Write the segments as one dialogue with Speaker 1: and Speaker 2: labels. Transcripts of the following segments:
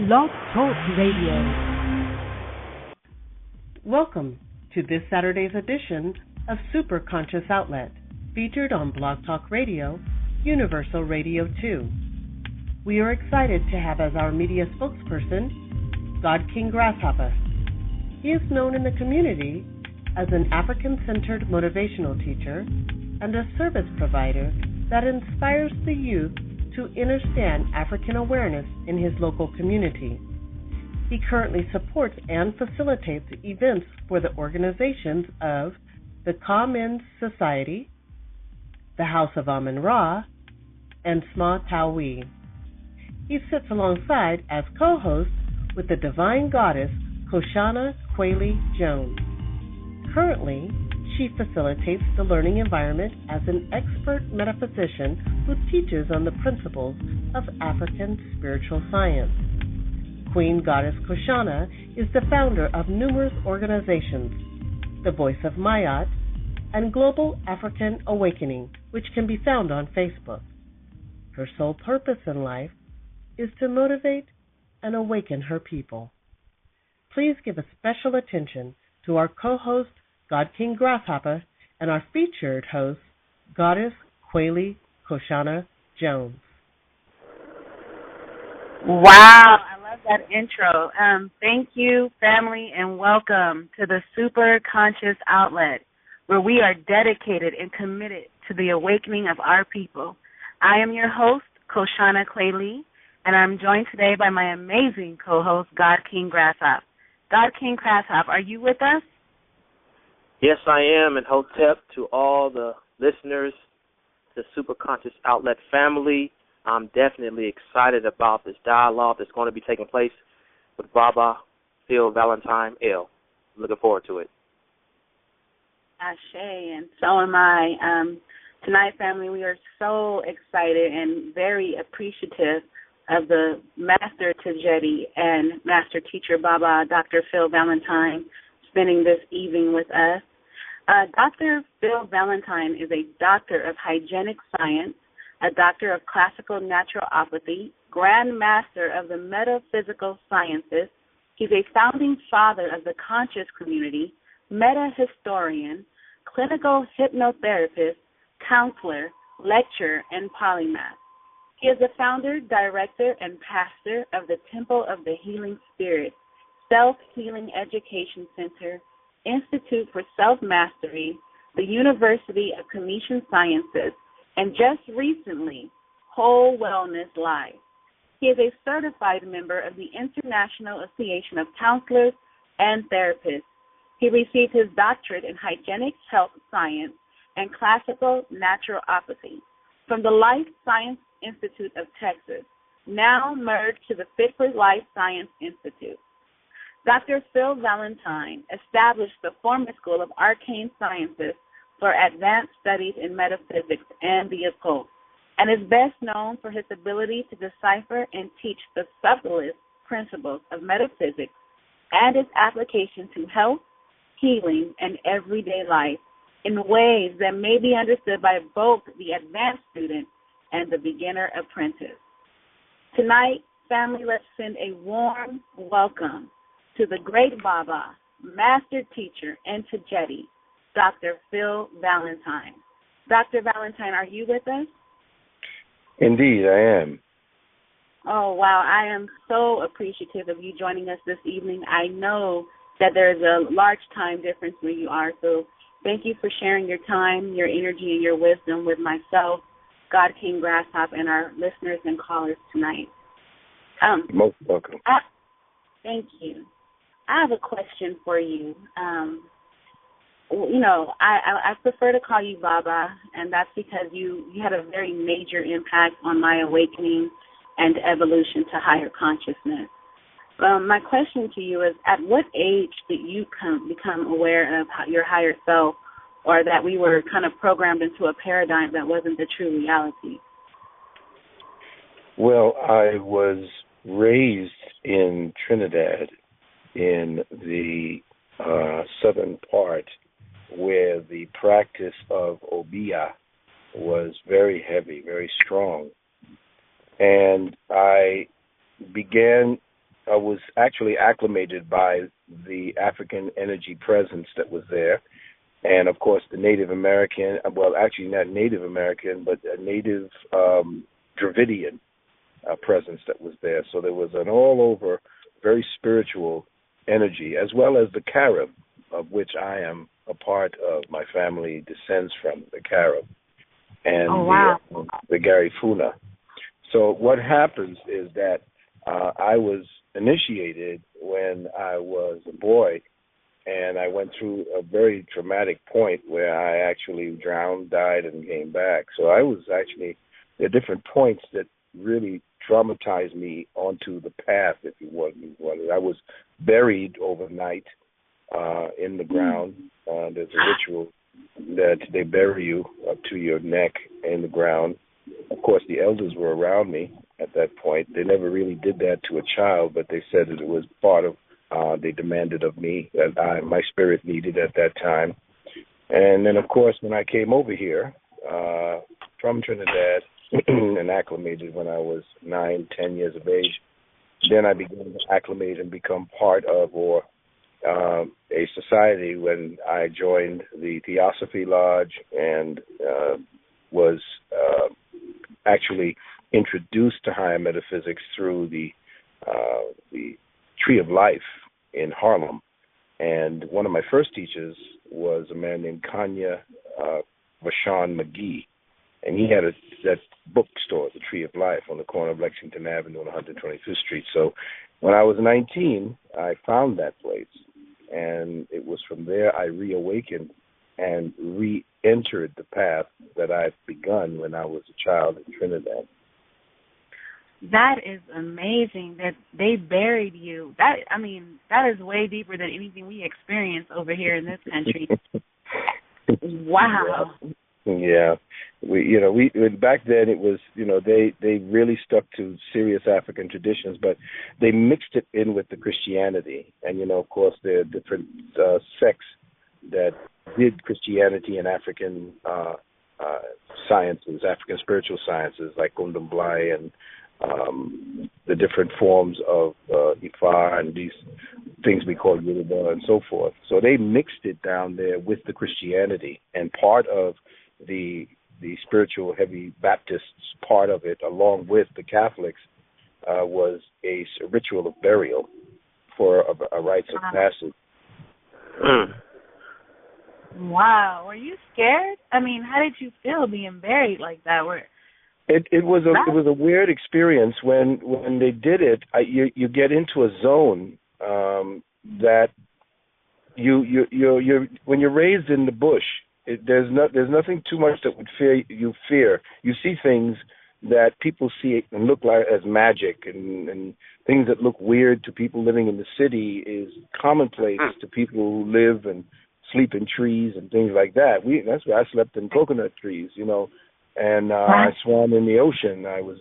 Speaker 1: Blog Talk Radio. Welcome to this Saturday's edition of Super Conscious Outlet, featured on Blog Talk Radio, Universal Radio 2. We are excited to have as our media spokesperson, God King Grasshopper. He is known in the community as an African-centered motivational teacher and a service provider that inspires the youth to understand African awareness in his local community. He currently supports and facilitates events for the organizations of the Ka Men's Society, the House of Amun-Ra, and Sma Tawi. He sits alongside as co-host with the divine goddess Koshana Kweli Jones. Currently, she facilitates the learning environment as an expert metaphysician who teaches on the principles of African spiritual science. Queen Goddess Koshana is the founder of numerous organizations, the Voice of Mayat, and Global African Awakening, which can be found on Facebook. Her sole purpose in life is to motivate and awaken her people. Please give a special attention to our co-host, God King Grasshopper, and our featured host, Goddess Kweli Koshana Jones.
Speaker 2: Wow, I love that intro. Thank you, family, and welcome to the Super Conscious Outlet, where we are dedicated and committed to the awakening of our people. I am your host, Koshana Kweli, and I'm joined today by my amazing co-host, God King Grasshopper. God King Grasshopper, are you with us?
Speaker 3: Yes, I am, and hotep to all the listeners, the Super Conscious Outlet family. I'm definitely excited about this dialogue that's going to be taking place with Baba Phil Valentine L. Looking forward to it.
Speaker 2: Ashe, and so am I. Tonight, family, we are so excited and very appreciative of the Master Tajedi and Master Teacher Baba, Dr. Phil Valentine, spending this evening with us. Dr. Phil Valentine is a doctor of hygienic science, a doctor of classical naturopathy, grand master of the metaphysical sciences. He's a founding father of the conscious community, meta-historian, clinical hypnotherapist, counselor, lecturer, and polymath. He is the founder, director, and pastor of the Temple of the Healing Spirit, Self-Healing Education Center, Institute for Self-Mastery, the University of Commission Sciences, and just recently, Whole Wellness Live. He is a certified member of the International Association of Counselors and Therapists. He received his doctorate in Hygienic Health Science and Classical Naturopathy from the Life Science Institute of Texas, now merged to the Fit for Life Science Institute. Dr. Phil Valentine established the former School of Arcane Sciences for advanced studies in metaphysics and the occult, and is best known for his ability to decipher and teach the subtlest principles of metaphysics and its application to health, healing, and everyday life in ways that may be understood by both the advanced student and the beginner apprentice. Tonight, family, let's send a warm welcome to the great Baba, Master Teacher, and Tajedi, Dr. Phil Valentine. Dr. Valentine, are you with us?
Speaker 4: Indeed, I am.
Speaker 2: Oh, wow. I am so appreciative of you joining us this evening. I know that there's a large time difference where you are, so thank you for sharing your time, your energy, and your wisdom with myself, God King Grasshopper, and our listeners and callers tonight.
Speaker 4: Most welcome.
Speaker 2: Thank you. I have a question for you. I prefer to call you Baba, and that's because you had a very major impact on my awakening and evolution to higher consciousness. My question to you is, at what age did you become aware of your higher self, or that we were kind of programmed into a paradigm that wasn't the true reality?
Speaker 4: Well, I was raised in Trinidad in the southern part where the practice of Obeah was very heavy, very strong. And I began was actually acclimated by the African energy presence that was there. And, of course, the Native American, well, actually not Native American, but a Native Dravidian presence that was there. So there was an all-over, very spiritual energy, as well as the Carib, of which I am a part of. My family descends from the Carib and the Garifuna. So what happens is that I was initiated when I was a boy, and I went through a very traumatic point where I actually drowned, died, and came back. So I was actually, there are different points that really traumatized me onto the path, if you want. I was buried overnight in the ground. There's a ritual that they bury you up to your neck in the ground. Of course, the elders were around me at that point. They never really did that to a child, but they said that it was part of, they demanded of me that my spirit needed at that time. And then, of course, when I came over here from Trinidad and acclimated when I was 9, 10 years of age, then I began to acclimate and become part of a society when I joined the Theosophy Lodge and was actually introduced to higher metaphysics through the Tree of Life in Harlem. And one of my first teachers was a man named Kanya Vashon McGee. And he had that bookstore, the Tree of Life, on the corner of Lexington Avenue and 125th Street. So when I was 19, I found that place. And it was from there I reawakened and re-entered the path that I'd begun when I was a child in Trinidad.
Speaker 2: That is amazing that they buried you. That is way deeper than anything we experience over here in this country. Wow.
Speaker 4: Yeah. We back then it was, they really stuck to serious African traditions, but they mixed it in with the Christianity. And, of course, there are different sects that did Christianity and African sciences, African spiritual sciences, like Kundumblai and the different forms of Ifa and these things we call Yoruba and so forth. So they mixed it down there with the Christianity, and part of the spiritual heavy Baptists part of it, along with the Catholics, was a ritual of burial for a rites of passage.
Speaker 2: Wow. Were you scared? How did you feel being buried like that?
Speaker 4: It was a weird experience when they did it. You get into a zone that you're when you're raised in the bush. There's nothing too much that would fear. You see things that people see and look like as magic, and things that look weird to people living in the city is commonplace to people who live and sleep in trees and things like that. That's where I slept in coconut trees, and I swam in the ocean. I was,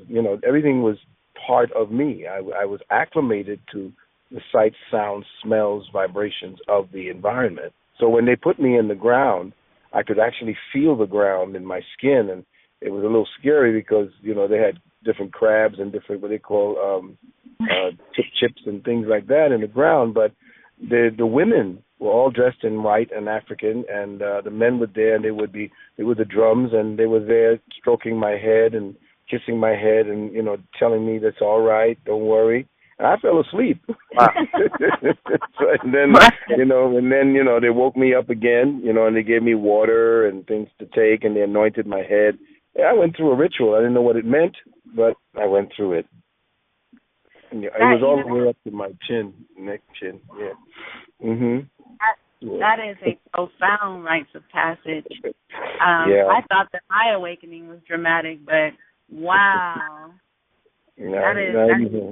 Speaker 4: everything was part of me. I was acclimated to the sights, sounds, smells, vibrations of the environment. So when they put me in the ground, I could actually feel the ground in my skin, and it was a little scary because, they had different crabs and different what they call chips and things like that in the ground. But the women were all dressed in white and African, and the men were there, and they were the drums, and they were there stroking my head and kissing my head and, telling me that's all right, don't worry. And I fell asleep. And then, they woke me up again, and they gave me water and things to take, and they anointed my head. I went through a ritual. I didn't know what it meant, but I went through it. And it was all the way up to my neck chin. Yeah. Mhm.
Speaker 2: That is a profound rites of passage. I thought that my awakening was dramatic, but wow.
Speaker 4: Nothing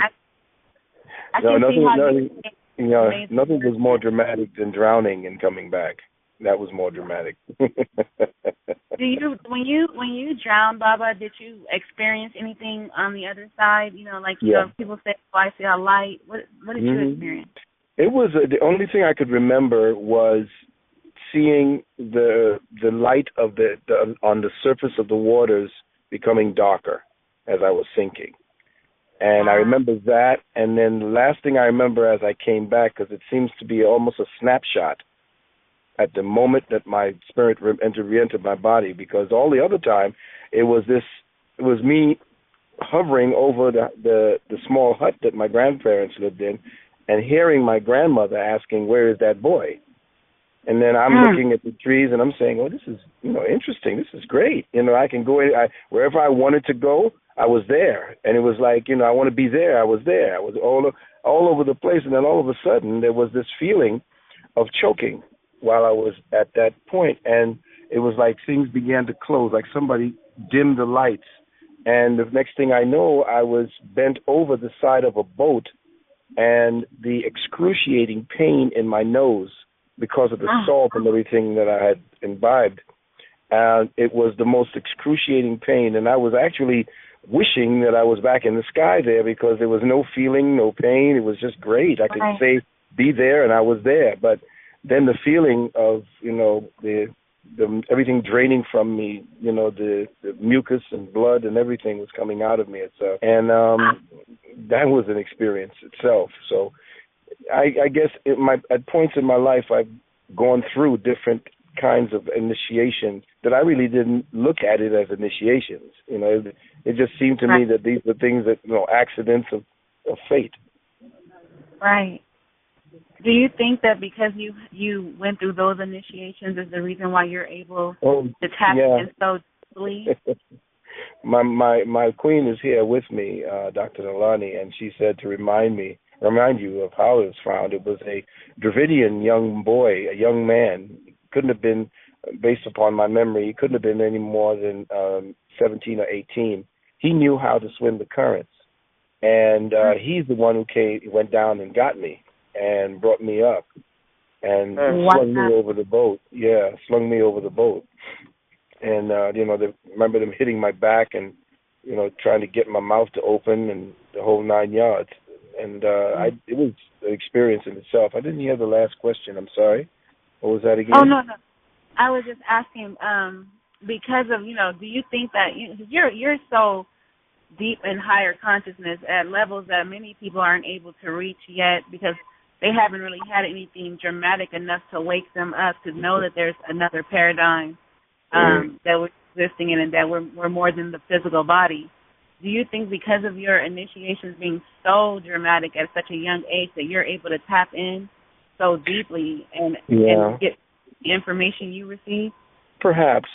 Speaker 4: was more dramatic than drowning and coming back. That was more dramatic.
Speaker 2: When you drowned, Baba, did you experience anything on the other side? People say, "Oh, I see a light." What did you experience?
Speaker 4: It was the only thing I could remember was seeing the light of on the surface of the waters becoming darker as I was sinking, And I remember that, and then the last thing I remember as I came back, because it seems to be almost a snapshot at the moment that my spirit re-entered my body, because all the other time it was me hovering over the small hut that my grandparents lived in and hearing my grandmother asking, "Where is that boy?" And then I'm looking at the trees and I'm saying, "Oh, this is, interesting. This is great. I can go wherever I wanted to go. I was there." And it was like, I want to be there. I was there. I was all over the place. And then all of a sudden there was this feeling of choking while I was at that point. And it was like things began to close, like somebody dimmed the lights. And the next thing I know, I was bent over the side of a boat, and the excruciating pain in my nose because of the salt and everything that I had imbibed. And it was the most excruciating pain. And I was actually wishing that I was back in the sky there, because there was no feeling, no pain. It was just great. I could say, be there, and I was there. But then the feeling of, the everything draining from me, the mucus and blood and everything was coming out of me itself. And that was an experience itself. So I guess at points in my life, I've gone through different kinds of initiations that I really didn't look at it as initiations. It just seemed to me that these were things that, accidents of fate.
Speaker 2: Right. Do you think that because you went through those initiations is the reason why you're able to tap in so deeply?
Speaker 4: My queen is here with me, Dr. Nalani, and she said to remind you of how it was found. It was a Dravidian young boy, a young man. Couldn't have been, based upon my memory, he couldn't have been any more than 17 or 18. He knew how to swim the currents, and he's the one who went down and got me and brought me up and slung me over the boat. Yeah, slung me over the boat. And, remember them hitting my back and, trying to get my mouth to open and the whole 9 yards. And it was an experience in itself. I didn't hear the last question. I'm sorry. What was that again?
Speaker 2: Oh, no. I was just asking because of, do you think that you're so deep in higher consciousness at levels that many people aren't able to reach yet because they haven't really had anything dramatic enough to wake them up to know that there's another paradigm that we're existing in and that we're more than the physical body. Do you think because of your initiations being so dramatic at such a young age that you're able to tap in so deeply and get the information you receive?
Speaker 4: Perhaps,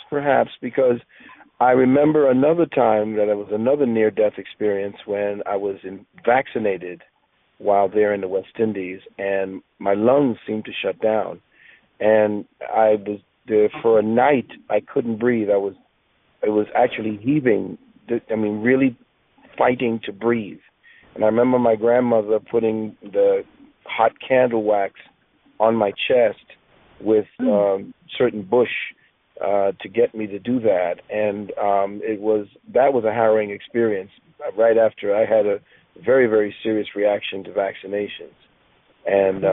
Speaker 4: because I remember another time that it was another near-death experience when I was vaccinated while there in the West Indies, and my lungs seemed to shut down. And I was there for a night. I couldn't breathe. I was actually heaving, really fighting to breathe. And I remember my grandmother putting the hot candle wax on my chest with certain bush to get me to do that. And that was a harrowing experience right after I had a very, very serious reaction to vaccinations. And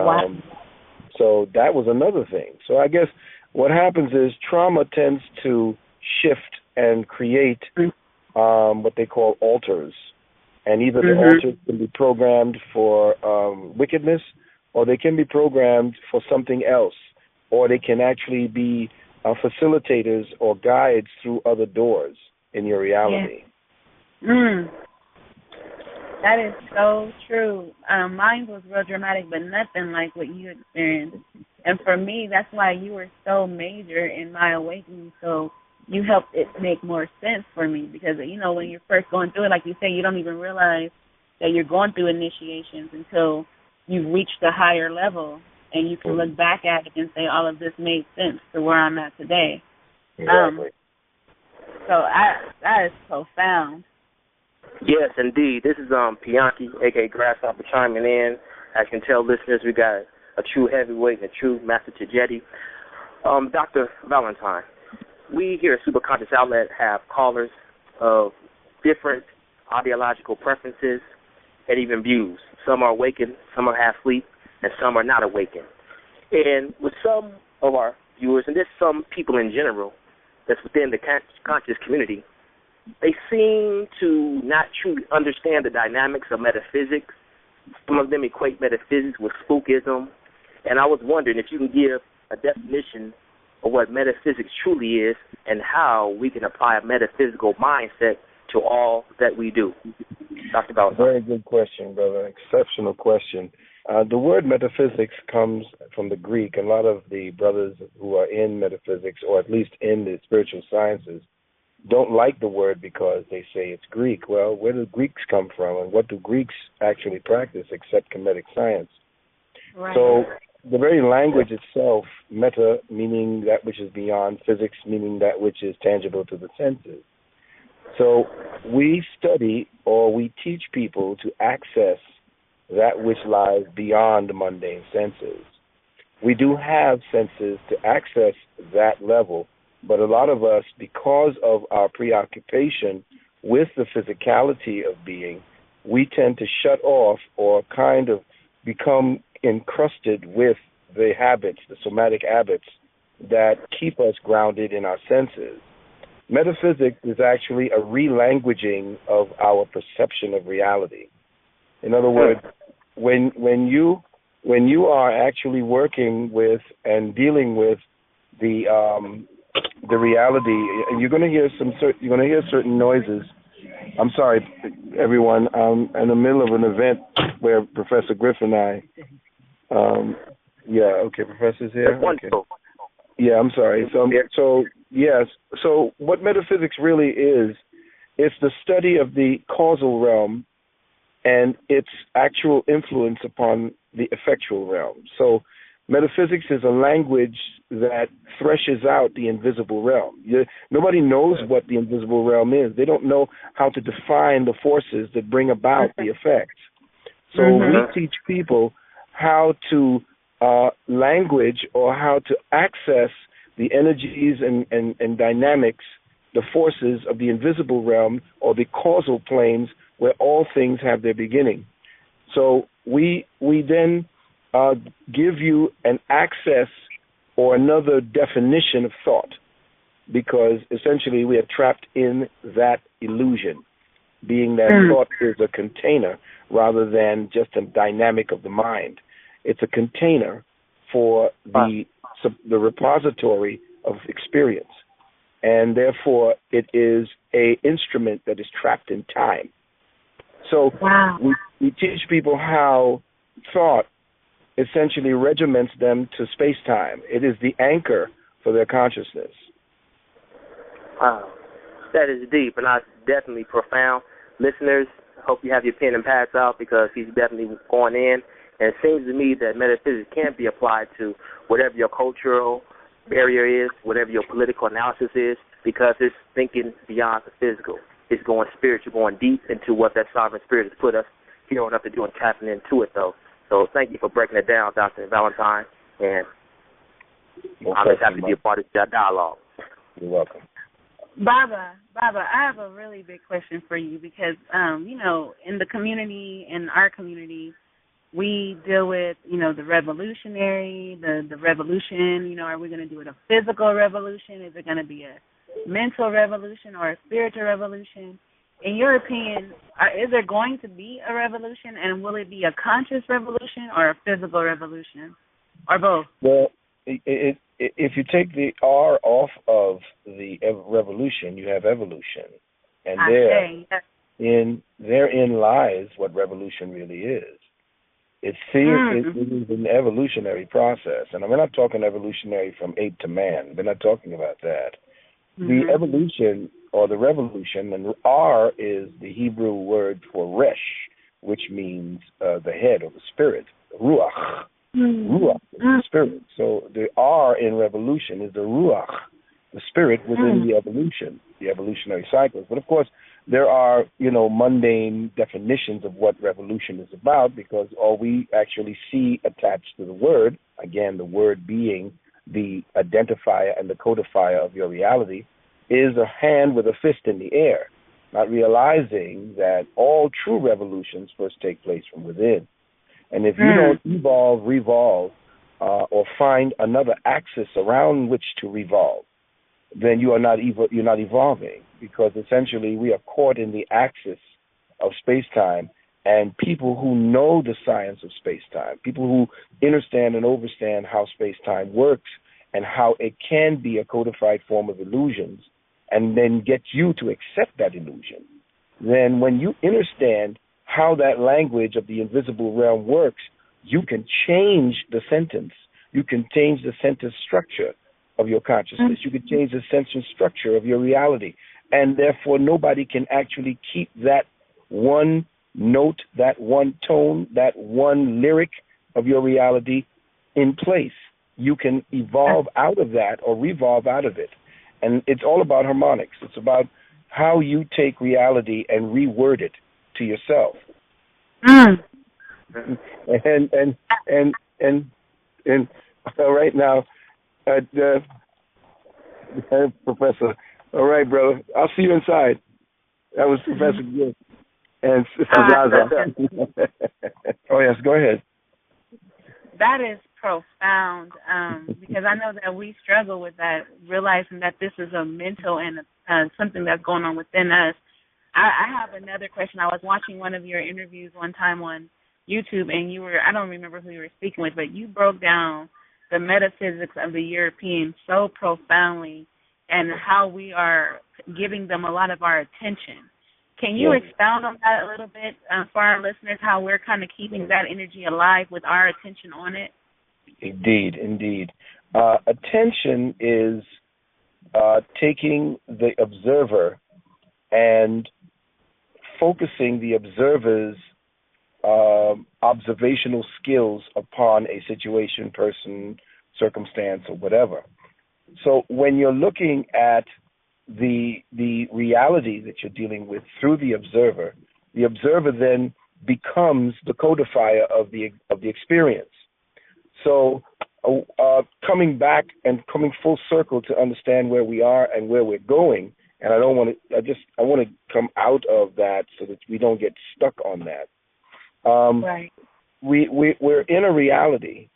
Speaker 4: so that was another thing. So I guess what happens is trauma tends to shift and create what they call alters. And either the alters can be programmed for wickedness, or they can be programmed for something else, or they can actually be facilitators or guides through other doors in your reality.
Speaker 2: Yeah. That is so true. Mine was real dramatic, but nothing like what you experienced. And for me, that's why you were so major in my awakening. So you helped it make more sense for me because, when you're first going through it, like you say, you don't even realize that you're going through initiations until you've reached a higher level and you can look back at it and say, all of this made sense to where I'm at today.
Speaker 4: Exactly.
Speaker 2: So that is profound.
Speaker 3: Yes, indeed. This is Pianki, a.k.a. Grasshopper, chiming in. As you can tell, listeners, we got a true heavyweight and a true master Tajeti. Dr. Valentine, we here at Superconscious Outlet have callers of different ideological preferences and even views. Some are awakened, some are half asleep, and some are not awakened. And with some of our viewers, and there's some people in general that's within the conscious community, they seem to not truly understand the dynamics of metaphysics. Some of them equate metaphysics with spookism. And I was wondering if you can give a definition of what metaphysics truly is and how we can apply a metaphysical mindset to all that we do. Dr. Valentine.
Speaker 4: Very good question, brother. Exceptional question. The word metaphysics comes from the Greek. A lot of the brothers who are in metaphysics, or at least in the spiritual sciences, don't like the word because they say it's Greek. Well, where do Greeks come from, and what do Greeks actually practice except Kemetic science?
Speaker 2: Right.
Speaker 4: So the very language itself, meta meaning that which is beyond, physics meaning that which is tangible to the senses. So we study or we teach people to access that which lies beyond the mundane senses. We do have senses to access that level, but a lot of us, because of our preoccupation with the physicality of being, we tend to shut off or kind of become encrusted with the habits, the somatic habits that keep us grounded in our senses. Metaphysics is actually a relanguaging of our perception of reality. In other words, when you are actually working with and dealing with the reality, you're going to hear certain noises. I'm sorry, everyone. I'm in the middle of an event where Professor Griffin and I. Professor's here.
Speaker 3: That's wonderful.
Speaker 4: Okay. Yeah, I'm sorry. So what metaphysics really is, it's the study of the causal realm and its actual influence upon the effectual realm. So metaphysics is a language that threshes out the invisible realm. Nobody knows what the invisible realm is. They don't know how to define the forces that bring about the effects. So we teach people how to language or how to access the energies and dynamics, the forces of the invisible realm or the causal planes where all things have their beginning. So we then give you an access or another definition of thought, because essentially we are trapped in that illusion, being that thought is a container rather than just a dynamic of the mind. It's a container for the repository of experience, and therefore it is an instrument that is trapped in time. So we teach people how thought essentially regiments them to space-time. It is the anchor for their consciousness.
Speaker 3: Wow. That is deep, and that's definitely profound. Listeners, hope you have your pen and pads out, because he's definitely going in. And it seems to me that metaphysics can be applied to whatever your cultural barrier is, whatever your political analysis is, because it's thinking beyond the physical. It's going spiritual, going deep into what that sovereign spirit has put us here on earth to do and tapping into it, though. So thank you for breaking it down, Dr. Valentine, and I'm just happy to be a part of that dialogue.
Speaker 4: You're welcome.
Speaker 2: Baba, I have a really big question for you, because, in the community, in our community, we deal with, the revolutionary, the revolution. Are we going to do it a physical revolution? Is it going to be a mental revolution or a spiritual revolution? In your opinion, is there going to be a revolution, and will it be a conscious revolution or a physical revolution, or both?
Speaker 4: Well, if you take the R off of the revolution, you have evolution, and therein lies what revolution really is. It is an evolutionary process, and we're not talking evolutionary from ape to man. We're not talking about that. The evolution or the revolution, and R is the Hebrew word for resh, which means the head or the spirit, ruach. Ruach is the spirit. So the R in revolution is the ruach, the spirit within the evolution, the evolutionary cycles. But of course, there are, mundane definitions of what revolution is about, because all we actually see attached to the word, again, the word being the identifier and the codifier of your reality, is a hand with a fist in the air, not realizing that all true revolutions first take place from within. And if you don't evolve, revolve, or find another axis around which to revolve, then you're not evolving, because essentially we are caught in the axis of space-time, and people who know the science of space-time, people who understand and overstand how space-time works and how it can be a codified form of illusions, and then get you to accept that illusion, then when you understand how that language of the invisible realm works, you can change the sentence. You can change the sentence structure of your consciousness. You can change the sentence structure of your reality. And therefore, nobody can actually keep that one note, that one tone, that one lyric of your reality in place. You can evolve out of that or revolve out of it. And it's all about harmonics. It's about how you take reality and reword it to yourself. And right now, Professor. All right, brother. I'll see you inside. That was Professor Gill and Sister Zaza. Oh yes, go ahead.
Speaker 2: That is profound, because I know that we struggle with that, realizing that this is a mental and something that's going on within us. I have another question. I was watching one of your interviews one time on YouTube, and I don't remember who you were speaking with, but you broke down the metaphysics of the Europeans so profoundly and how we are giving them a lot of our attention. Can you expound on that a little bit for our listeners, how we're kind of keeping that energy alive with our attention on it?
Speaker 4: Indeed. Attention is taking the observer and focusing the observer's observational skills upon a situation, person, circumstance, or whatever. So when you're looking at the reality that you're dealing with through the observer then becomes the codifier of the experience. So coming back and coming full circle to understand where we are and where we're going, and I want to come out of that so that we don't get stuck on that.
Speaker 2: Right.
Speaker 4: We're in a reality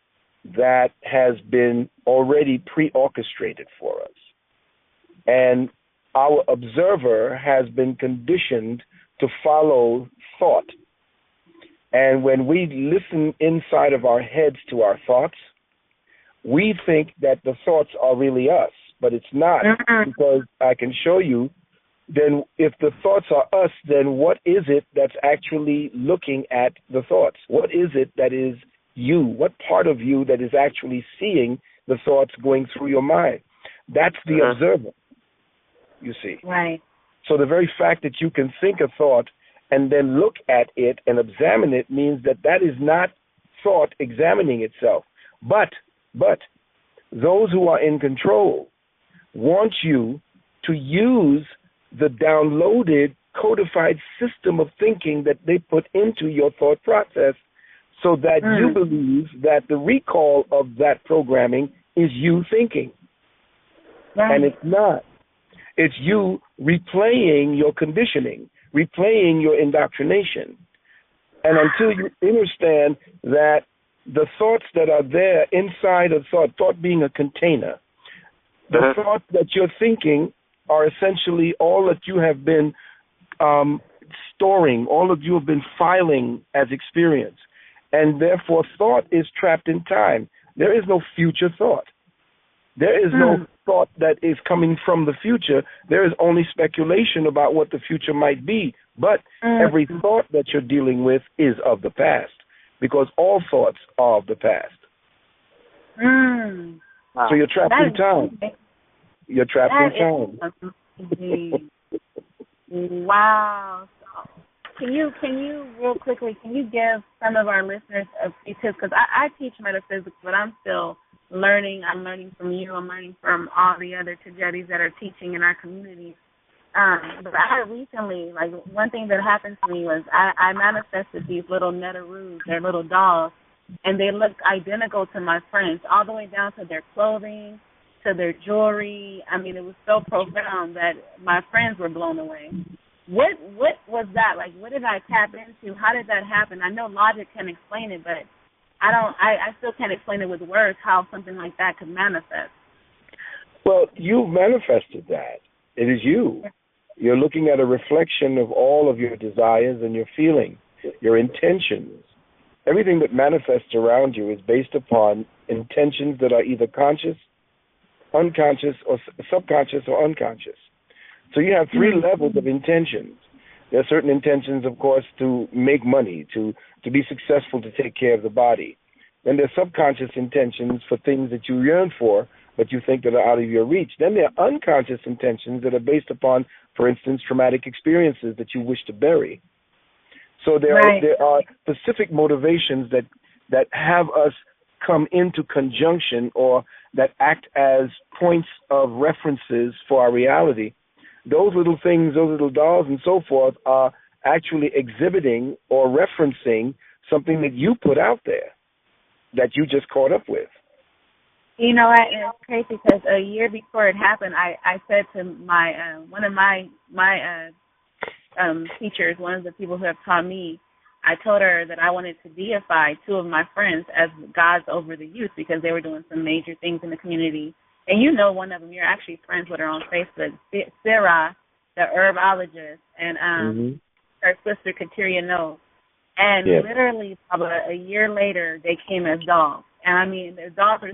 Speaker 4: that has been already pre-orchestrated for us. And our observer has been conditioned to follow thought. And when we listen inside of our heads to our thoughts, we think that the thoughts are really us, but it's not, because I can show you. Then if the thoughts are us, then what is it that's actually looking at the thoughts? What is it that is you? What part of you that is actually seeing the thoughts going through your mind? That's the observer, you see.
Speaker 2: Right.
Speaker 4: So the very fact that you can think a thought and then look at it and examine it means that is not thought examining itself. But those who are in control want you to use the downloaded, codified system of thinking that they put into your thought process, so that you believe that the recall of that programming is you thinking. Right. And it's not. It's you replaying your conditioning, replaying your indoctrination. And until you understand that the thoughts that are there inside of thought being a container, the thoughts that you're thinking are essentially all that you have been storing, all of you have been filing as experience. And therefore, thought is trapped in time. There is no future thought. There is no thought that is coming from the future. There is only speculation about what the future might be. But every thought that you're dealing with is of the past, because all thoughts are of the past.
Speaker 2: Wow.
Speaker 4: So you're trapped in time. You're trapped in
Speaker 2: time. Wow. Can you real quickly, can you give some of our listeners a few tips? Because I teach metaphysics, but I'm still learning. I'm learning from you. I'm learning from all the other Tajedis that are teaching in our community. But I recently, one thing that happened to me was I manifested these little Netaroos, they're little dolls, and they looked identical to my friends, all the way down to their clothing, to their jewelry. I mean, it was so profound that my friends were blown away. What was that? What did I tap into? How did that happen? I know logic can explain it, but I still can't explain it with words how something like that could manifest.
Speaker 4: Well, you've manifested that. It is you. You're looking at a reflection of all of your desires and your feelings, your intentions. Everything that manifests around you is based upon intentions that are either conscious, unconscious, or subconscious or unconscious. So you have three levels of intentions. There are certain intentions, of course, to make money, to be successful, to take care of the body. Then there are subconscious intentions for things that you yearn for, but you think that are out of your reach. Then there are unconscious intentions that are based upon, for instance, traumatic experiences that you wish to bury. So there are specific motivations that have us come into conjunction or that act as points of references for our reality. Those little things, those little dolls and so forth are actually exhibiting or referencing something that you put out there that you just caught up with.
Speaker 2: You know what? It's crazy because a year before it happened, I said to my one of my teachers, one of the people who have taught me, I told her that I wanted to deify two of my friends as gods over the youth because they were doing some major things in the community. And you know one of them, you're actually friends with her on Facebook, Sarah, the herbologist, and her sister, Kateria No. And literally about a year later, they came as dogs. And I mean, their dogs are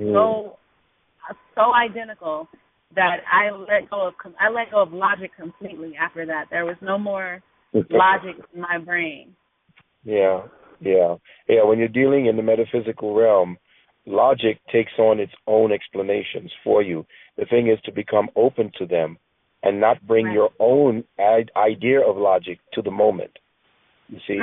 Speaker 2: so identical that I let go of logic completely after that. There was no more logic in my brain.
Speaker 4: Yeah. When you're dealing in the metaphysical realm, logic takes on its own explanations for you. The thing is to become open to them and not bring your own idea of logic to the moment. You see,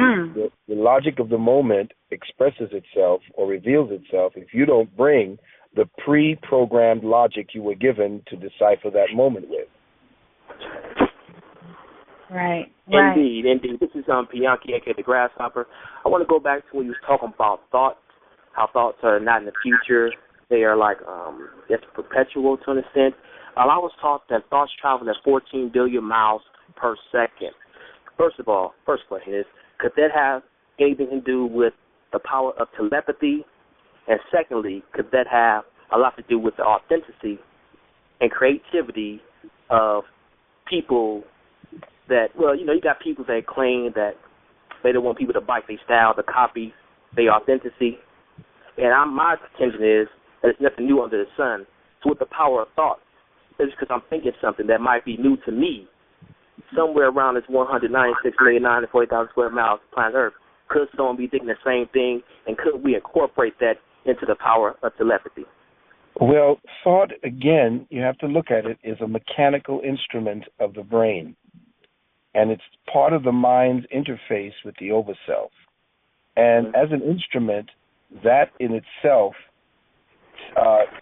Speaker 4: the logic of the moment expresses itself or reveals itself if you don't bring the pre-programmed logic you were given to decipher that moment with.
Speaker 2: Right.
Speaker 3: Indeed. This is Bianchi, aka the Grasshopper. I want to go back to when you was talking about thoughts, how thoughts are not in the future. They are like, it's perpetual to an extent. I was taught that thoughts travel at 14 billion miles per second. First of all, first question is, could that have anything to do with the power of telepathy? And secondly, could that have a lot to do with the authenticity and creativity of people that, you got people that claim that they don't want people to bite their style, to copy their authenticity. And my contention is that there's nothing new under the sun. So with the power of thought, it's because I'm thinking something that might be new to me, somewhere around this 196,940,000 square miles of planet Earth. Could someone be thinking the same thing, and could we incorporate that into the power of telepathy?
Speaker 4: Well, thought, again, you have to look at it, is a mechanical instrument of the brain, and it's part of the mind's interface with the overself. And as an instrument, that in itself,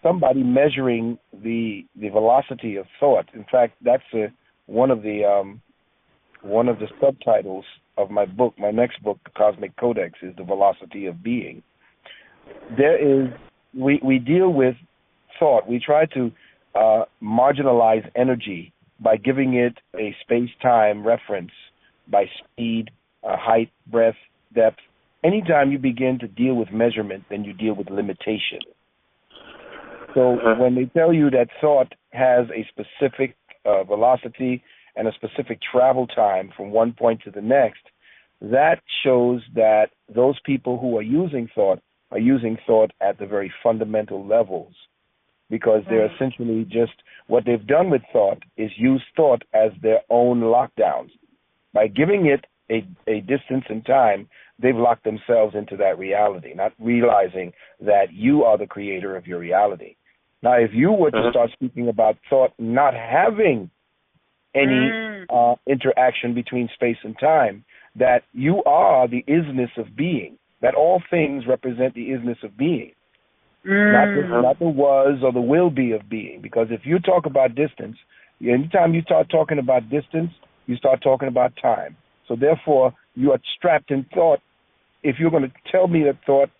Speaker 4: somebody measuring the velocity of thought. In fact, that's one of the subtitles of my book, my next book, The Cosmic Codex, is the velocity of being. We deal with thought. We try to marginalize energy by giving it a space-time reference by speed, height, breadth, depth. Anytime you begin to deal with measurement, then you deal with limitation. So when they tell you that thought has a specific velocity and a specific travel time from one point to the next, that shows that those people who are using thought at the very fundamental levels, because they're essentially just, what they've done with thought is use thought as their own lockdowns. By giving it a distance in time, they've locked themselves into that reality, not realizing that you are the creator of your reality. Now, if you were to start speaking about thought not having any interaction between space and time, that you are the isness of being, that all things represent the isness of being, not the was or the will be of being. Because if you talk about distance, anytime you start talking about distance, you start talking about time. So therefore, you are strapped in thought. If you're going to tell me that thought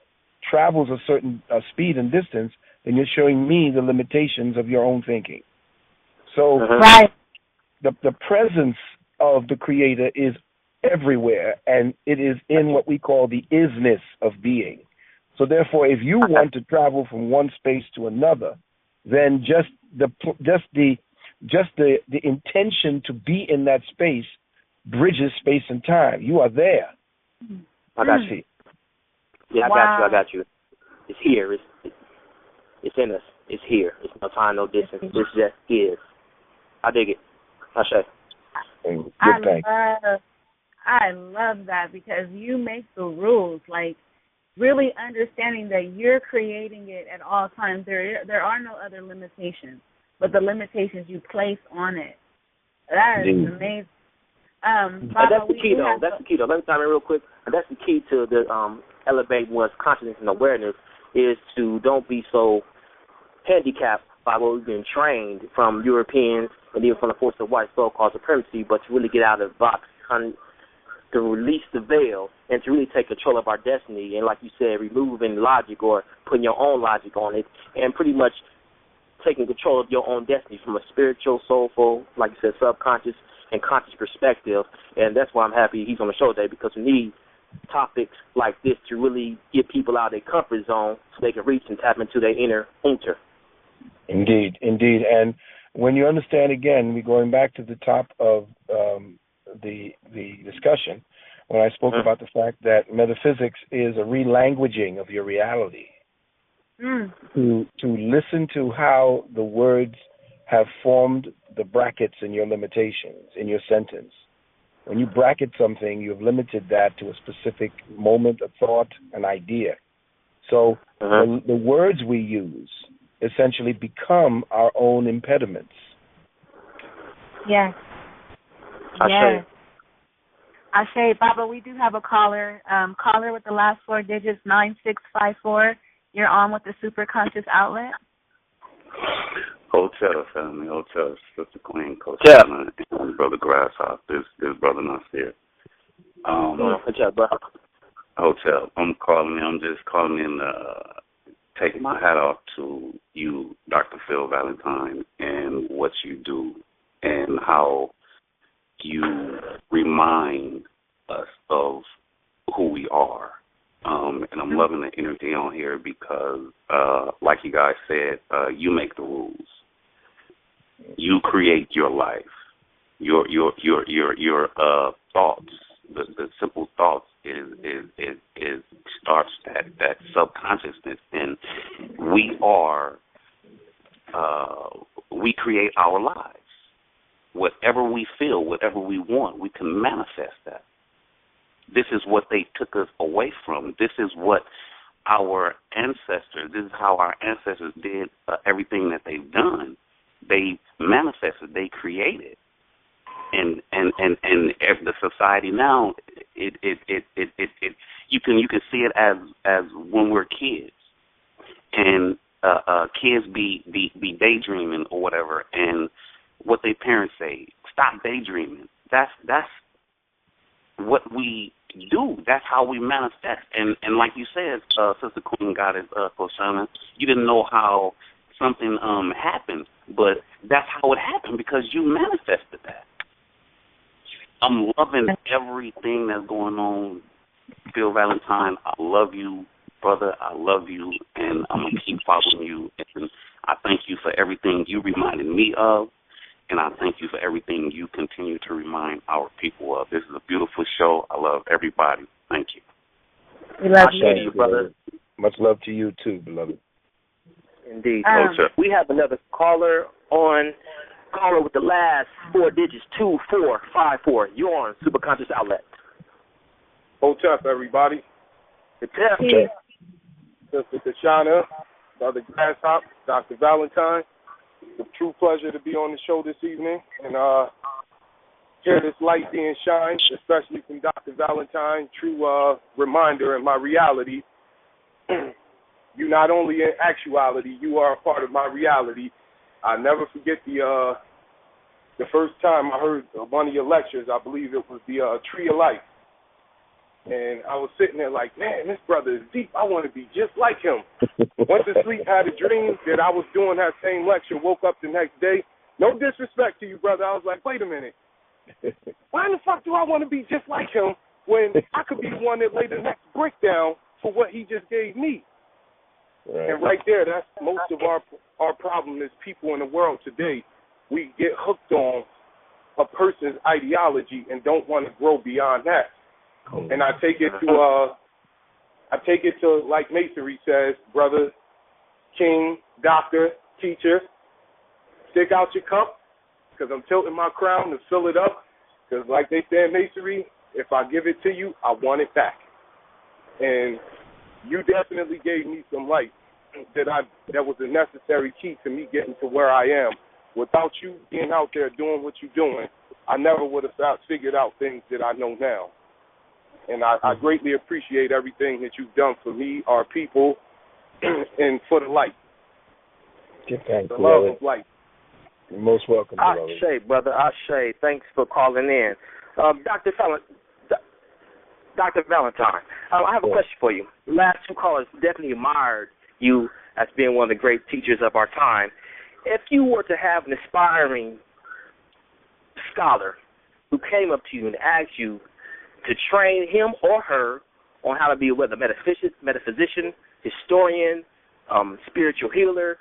Speaker 4: travels a certain speed and distance, then you're showing me the limitations of your own thinking. So the presence of the Creator is everywhere, and it is in what we call the isness of being. So therefore, if you want to travel from one space to another, then just the intention to be in that space bridges space and time. You are there.
Speaker 3: I got you. Yeah, I got you. It's here. It's in us. It's here. It's no time, no distance. It just is. I dig it. I say.
Speaker 2: I love that because you make the rules. Like, really understanding that you're creating it at all times. There are no other limitations, but the limitations you place on it. That is amazing.
Speaker 3: That's the key, though. That's the key, though. Let me time in real quick. That's the key to the elevate one's consciousness and awareness is to don't be so handicapped by what we've been trained from Europeans and even from the force of white so-called supremacy, but to really get out of the box, to release the veil, and to really take control of our destiny. And like you said, removing logic or putting your own logic on it, and pretty much taking control of your own destiny from a spiritual, soulful, like you said, subconscious and conscious perspective. And that's why I'm happy he's on the show today, because we need topics like this to really get people out of their comfort zone so they can reach and tap into their inner unter.
Speaker 4: Indeed. And when you understand, again, we're going back to the top of the discussion when I spoke about the fact that metaphysics is a relanguaging of your reality. To listen to how the words have formed the brackets in your limitations, in your sentence. When you bracket something, you've limited that to a specific moment, a thought, an idea. So the words we use essentially become our own impediments.
Speaker 2: Yes. Yes. Ashe, Baba, we do have a caller. Caller with the last four digits, 9654. You're on with the Superconscious Outlet.
Speaker 5: Hotel family, Hotel, Sister Queen, Coach Anna, and Brother Grasshopper. This Brother Nasir. Hotel. I'm just calling in, taking my hat off to you, Dr. Phil Valentine, and what you do and how you remind us of who we are. And I'm loving the energy on here because, like you guys said, you make the rules. You create your life. Your thoughts, the simple thoughts is starts that subconsciousness, and we create our lives. Whatever we feel, whatever we want, we can manifest that. This is what they took us away from. This is what our ancestors, this is how our ancestors did everything that they've done. They manifested, they created. And the society now, it you can see it as when we're kids. And kids be daydreaming or whatever, and what their parents say, stop daydreaming. That's what we do. That's how we manifest. And like you said, Sister Queen Goddess Koshana, you didn't know how something happened, but that's how it happened because you manifested that. I'm loving everything that's going on. Phil Valentine, I love you, brother. I love you, and I'm going to keep following you. And I thank you for everything you reminded me of. And I thank you for everything you continue to remind our people of. This is a beautiful show. I love everybody. Thank you.
Speaker 2: We love you,
Speaker 3: brother.
Speaker 4: Much love to you, too, beloved.
Speaker 3: Indeed. We have another caller with the last four digits, 2454. You're on Superconscious Outlet.
Speaker 6: Hotep, everybody.
Speaker 3: Hotep.
Speaker 6: Sister Kashana, Brother Grasshopper, Dr. Valentine. It's a true pleasure to be on the show this evening and hear this light being shined, especially from Dr. Valentine. True reminder in my reality. You not only in actuality, you are a part of my reality. I never forget the first time I heard one of your lectures. I believe it was the Tree of Life. And I was sitting there like, man, this brother is deep. I want to be just like him. Went to sleep, had a dream that I was doing that same lecture, woke up the next day. No disrespect to you, brother. I was like, wait a minute. Why in the fuck do I want to be just like him when I could be the one that laid the next brick down for what he just gave me?
Speaker 4: Right.
Speaker 6: And right there, that's most of our problem is people in the world today. We get hooked on a person's ideology and don't want to grow beyond that. And I take it to like Masonry says, brother, king, doctor, teacher, stick out your cup, because I'm tilting my crown to fill it up, because like they say in Masonry, if I give it to you, I want it back. And you definitely gave me some light that was a necessary key to me getting to where I am. Without you being out there doing what you're doing, I never would have figured out things that I know now. And I greatly appreciate everything that you've done for me, our people, and for the light.
Speaker 4: Thanks,
Speaker 6: the love of light.
Speaker 4: You're most welcome, brother.
Speaker 3: Ashe, brother. Ashe. Thanks for calling in. Dr. Valentine, I have a question for you. The last two callers definitely admired you as being one of the great teachers of our time. If you were to have an aspiring scholar who came up to you and asked you to train him or her on how to be whether metaphysician, historian, spiritual healer,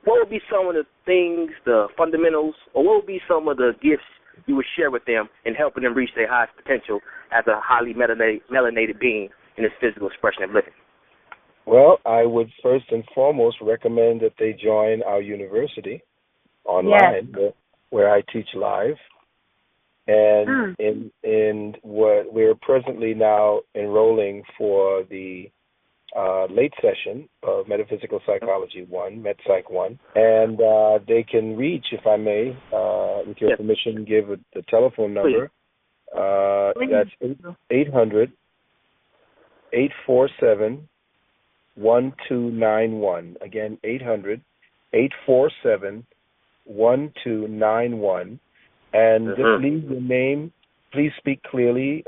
Speaker 3: what would be some of the things, the fundamentals, or what would be some of the gifts you would share with them in helping them reach their highest potential as a highly melanated being in this physical expression of living?
Speaker 4: Well, I would first and foremost recommend that they join our university online, where I teach live. And in what we're presently now enrolling for the late session of Metaphysical Psychology 1, MetPsych 1. And they can reach, if I may, with your permission, give the telephone number. That's 800-847-1291. Again, 800-847-1291. And just leave your name. Please speak clearly.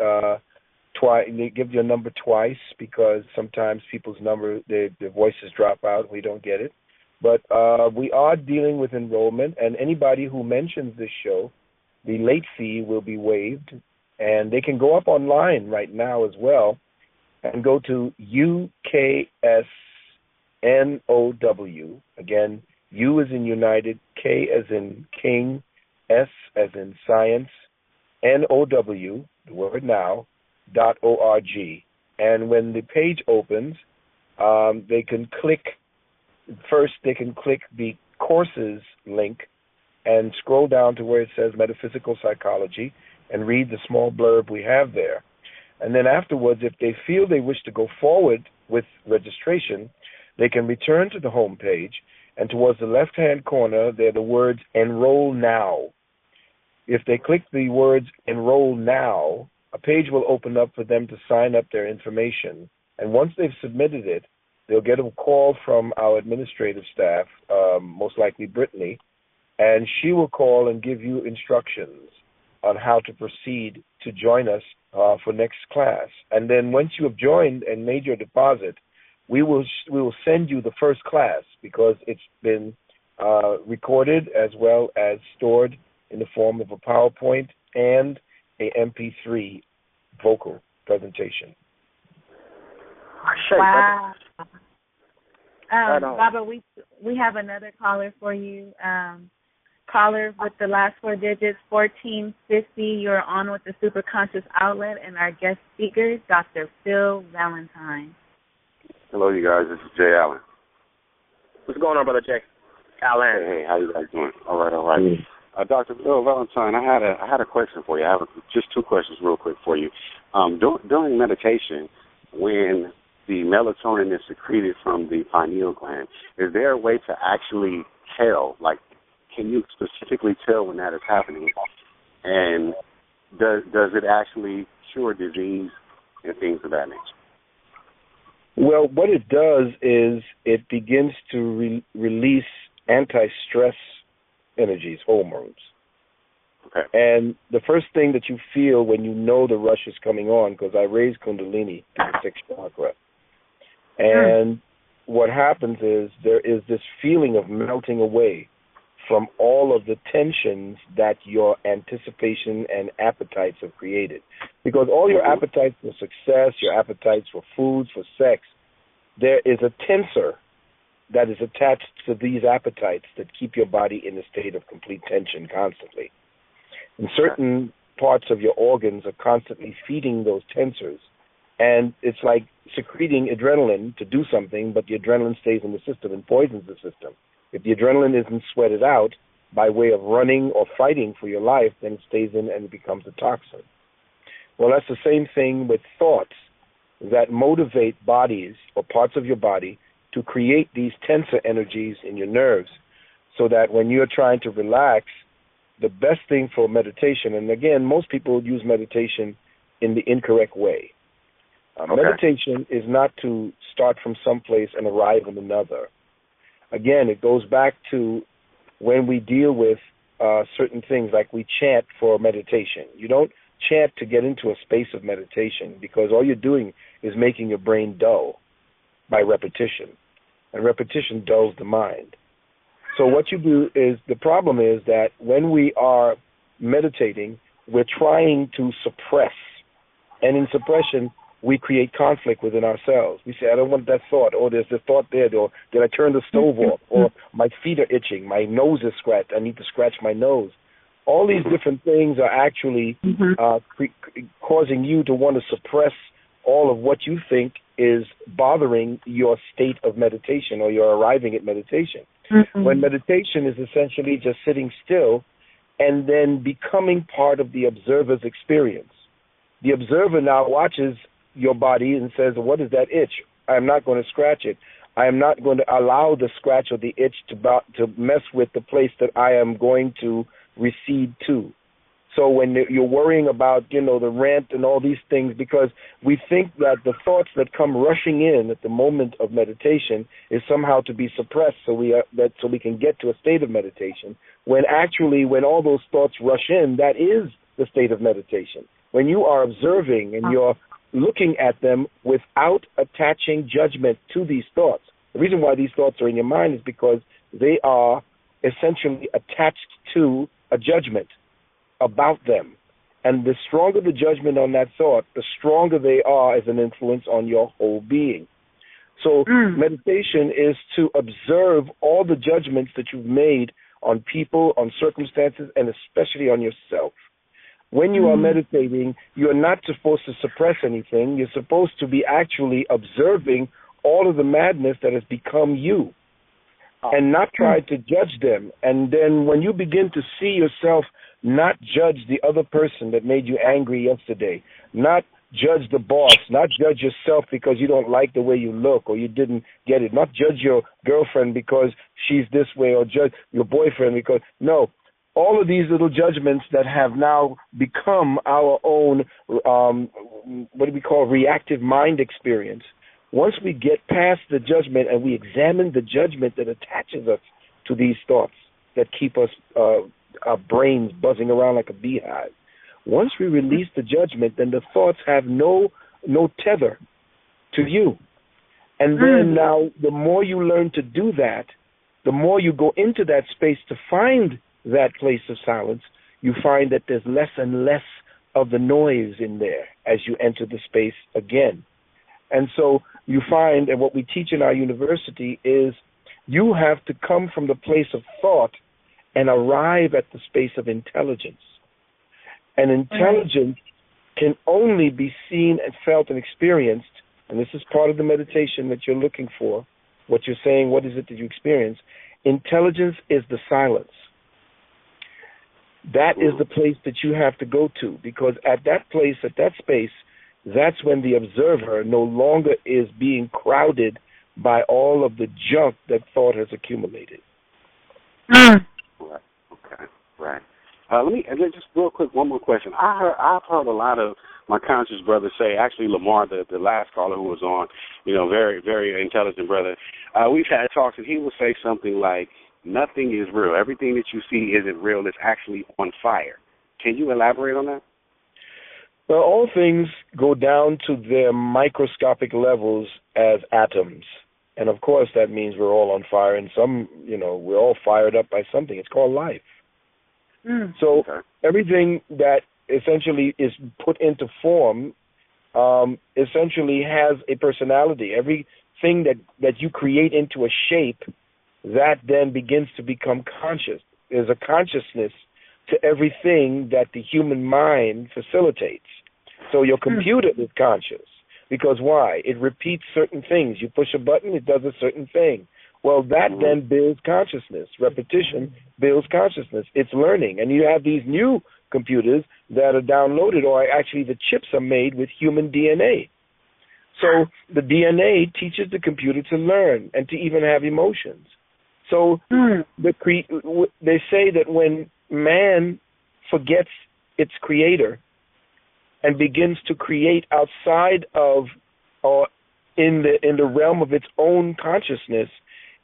Speaker 4: Give your number twice, because sometimes people's number, their voices drop out. We don't get it. But we are dealing with enrollment, and anybody who mentions this show, the late fee will be waived. And they can go up online right now as well and go to UKSNOW. Again, U as in United, K as in King, S as in Science, NOW, the word now, .org. And when the page opens, they can click the courses link and scroll down to where it says Metaphysical Psychology and read the small blurb we have there. And then afterwards, if they feel they wish to go forward with registration, they can return to the home page, and towards the left-hand corner, there are the words Enroll Now. If they click the words Enroll Now, a page will open up for them to sign up their information. And once they've submitted it, they'll get a call from our administrative staff, most likely Brittany, and she will call and give you instructions on how to proceed to join us for next class. And then once you have joined and made your deposit, we will send you the first class, because it's been recorded as well as stored in the form of a PowerPoint and a MP3 vocal presentation.
Speaker 2: Wow. Baba, we have another caller for you. Caller with the last four digits, 1450. You're on with the Superconscious Outlet, and our guest speaker, Dr. Phil Valentine.
Speaker 7: Hello, you guys. This is Jay Allen.
Speaker 3: What's going on, Brother Jay? Allen.
Speaker 7: Hey, how you guys doing? All right. Dr. Phil Valentine, I had a question for you. I have just two questions real quick for you. During meditation, when the melatonin is secreted from the pineal gland, is there a way to actually tell, like, can you specifically tell when that is happening? And does it actually cure disease and things of that nature?
Speaker 4: Well, what it does is it begins to release anti-stress energies, hormones.
Speaker 7: Okay.
Speaker 4: And the first thing that you feel when you know the rush is coming on, because I raise Kundalini to the sixth chakra, and what happens is there is this feeling of melting away from all of the tensions that your anticipation and appetites have created. Because all your appetites for success, your appetites for food, for sex, there is a tensor that is attached to these appetites that keep your body in a state of complete tension constantly. And certain parts of your organs are constantly feeding those tensors. And it's like secreting adrenaline to do something, but the adrenaline stays in the system and poisons the system. If the adrenaline isn't sweated out by way of running or fighting for your life, then it stays in and it becomes a toxin. Well, that's the same thing with thoughts that motivate bodies or parts of your body to create these tensor energies in your nerves, so that when you're trying to relax, the best thing for meditation, and again, most people use meditation in the incorrect way. Meditation is not to start from someplace and arrive in another. Again, it goes back to when we deal with certain things, like we chant for meditation. You don't chant to get into a space of meditation, because all you're doing is making your brain dull by repetition. And repetition dulls the mind. So what you do is, the problem is that when we are meditating, we're trying to suppress. And in suppression, we create conflict within ourselves. We say, I don't want that thought, or there's this thought there, or did I turn the stove off, or my feet are itching, my nose is scratched, I need to scratch my nose. All these different things are actually causing you to want to suppress all of what you think is bothering your state of meditation, or you're arriving at meditation. When meditation is essentially just sitting still and then becoming part of the observer's experience. The observer now watches your body and says, what is that itch? I'm not going to scratch it. I am not going to allow the scratch or the itch to mess with the place that I am going to recede to. So when you're worrying about, the rent and all these things, because we think that the thoughts that come rushing in at the moment of meditation is somehow to be suppressed, so we can get to a state of meditation. When actually, when all those thoughts rush in, that is the state of meditation. When you are observing and you're looking at them without attaching judgment to these thoughts. The reason why these thoughts are in your mind is because they are essentially attached to a judgment about them. And the stronger the judgment on that thought, the stronger they are as an influence on your whole being. So meditation is to observe all the judgments that you've made on people, on circumstances, and especially on yourself. When you are meditating, you're not supposed to suppress anything. You're supposed to be actually observing all of the madness that has become you and not try to judge them. And then when you begin to see yourself, not judge the other person that made you angry yesterday, not judge the boss, not judge yourself because you don't like the way you look or you didn't get it, not judge your girlfriend because she's this way or judge your boyfriend because, no. All of these little judgments that have now become our own, what do we call, reactive mind experience. Once we get past the judgment and we examine the judgment that attaches us to these thoughts that keep us, our brains buzzing around like a beehive. Once we release the judgment, then the thoughts have no tether to you. And then now, the more you learn to do that, the more you go into that space to find that place of silence, you find that there's less and less of the noise in there as you enter the space again. And so you find, and what we teach in our university is, you have to come from the place of thought and arrive at the space of intelligence. And intelligence can only be seen and felt and experienced, and this is part of the meditation that you're looking for, what you're saying, what is it that you experience? Intelligence is the silence. That is the place that you have to go to, because at that place, at that space, that's when the observer no longer is being crowded by all of the junk that thought has accumulated.
Speaker 7: Right. Okay. Right. Let me just real quick, one more question. I've heard a lot of my conscious brothers say, actually Lamar, the last caller who was on, very, very intelligent brother. We've had talks, and he will say something like, nothing is real. Everything that you see isn't real. It's actually on fire. Can you elaborate on that?
Speaker 4: Well, all things go down to their microscopic levels as atoms. And, of course, that means we're all on fire. And we're all fired up by something. It's called life. So everything that essentially is put into form essentially has a personality. Everything that you create into a shape, that then begins to become conscious. There's a consciousness to everything that the human mind facilitates. So your computer is conscious. Because why? It repeats certain things. You push a button, it does a certain thing. Well, that then builds consciousness. Repetition builds consciousness. It's learning. And you have these new computers that are downloaded, or actually the chips are made with human DNA. So the DNA teaches the computer to learn and to even have emotions. So they say that when man forgets its creator and begins to create outside of or in the realm of its own consciousness,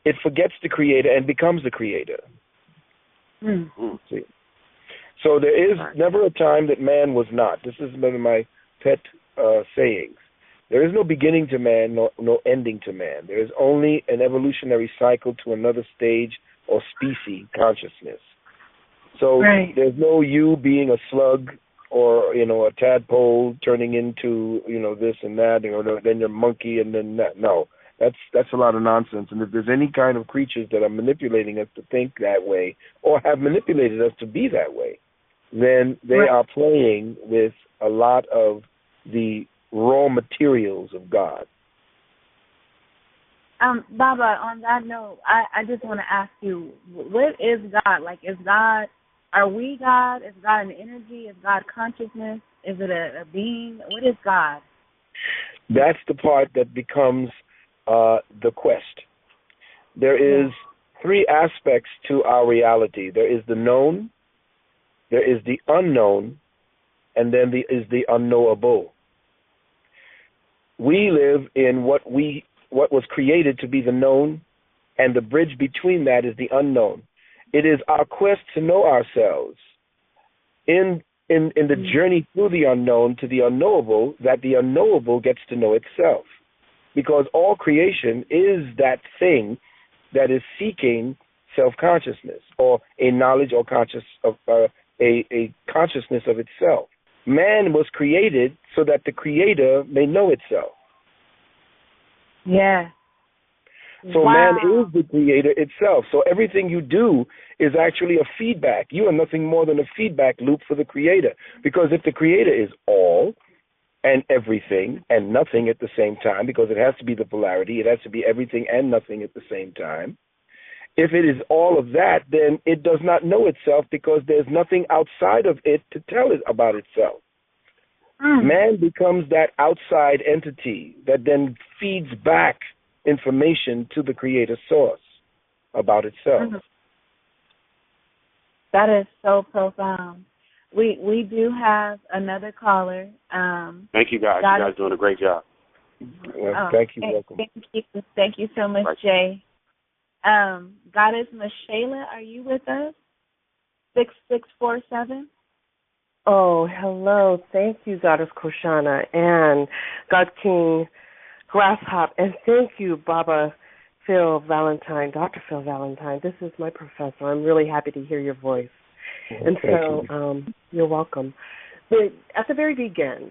Speaker 4: it forgets the creator and becomes the creator. See? So there is never a time that man was not. This is one of my pet sayings. There is no beginning to man, no ending to man. There is only an evolutionary cycle to another stage or species consciousness. So there's no you being a slug or, a tadpole turning into, this and that, then you're a monkey and then that. No, that's a lot of nonsense. And if there's any kind of creatures that are manipulating us to think that way or have manipulated us to be that way, then they are playing with a lot of the raw materials of God.
Speaker 2: Baba, on that note, I just want to ask you, what is God? Like, is God, are we God? Is God an energy? Is God consciousness? Is it a being? What is God?
Speaker 4: That's the part that becomes the quest. There is three aspects to our reality. There is the known, there is the unknown, and then there is the unknowable. We live in what was created to be the known, and the bridge between that is the unknown. It is our quest to know ourselves in the journey through the unknown to the unknowable, that the unknowable gets to know itself. Because all creation is that thing that is seeking self-consciousness or a knowledge or a consciousness of itself. Man was created so that the Creator may know itself.
Speaker 2: Yeah.
Speaker 4: So man is the Creator itself. So everything you do is actually a feedback. You are nothing more than a feedback loop for the Creator. Because if the Creator is all and everything and nothing at the same time, because it has to be the polarity, it has to be everything and nothing at the same time. If it is all of that, then it does not know itself because there's nothing outside of it to tell it about itself. Man becomes that outside entity that then feeds back information to the Creator source about itself.
Speaker 2: That is so profound. We do have another caller.
Speaker 7: Thank you, guys. You guys doing a great job.
Speaker 4: Well, thank you. Welcome.
Speaker 2: Thank you so much, Jay. Goddess Michela, are you with us? 6647.
Speaker 1: Oh, hello. Thank you, Goddess Koshana and God King Grasshop. And thank you, Baba Phil Valentine, Dr. Phil Valentine. This is my professor. I'm really happy to hear your voice. And so you're welcome. But at the very beginning,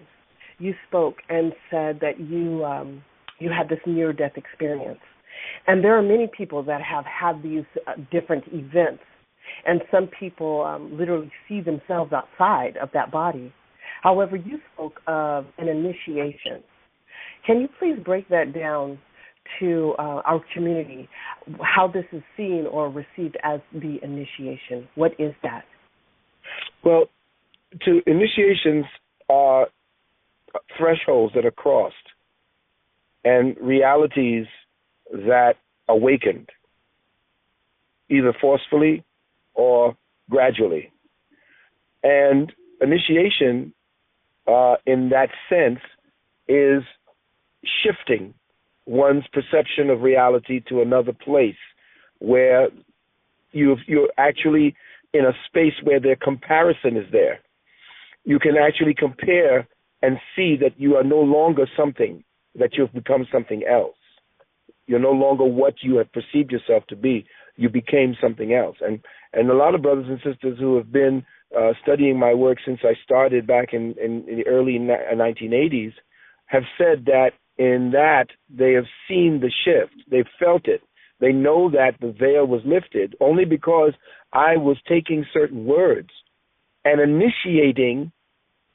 Speaker 1: you spoke and said that you had this near-death experience. And there are many people that have had these different events. And some people literally see themselves outside of that body. However, you spoke of an initiation. Can you please break that down to our community, how this is seen or received as the initiation? What is that?
Speaker 4: Well, initiations are thresholds that are crossed and realities that awakened, either forcefully or gradually. And initiation, in that sense, is shifting one's perception of reality to another place where you're actually in a space where the comparison is there. You can actually compare and see that you are no longer something, that you've become something else. You're no longer what you have perceived yourself to be. You became something else. And a lot of brothers and sisters who have been studying my work since I started back in the early 1980s have said that in that they have seen the shift. They've felt it. They know that the veil was lifted only because I was taking certain words and initiating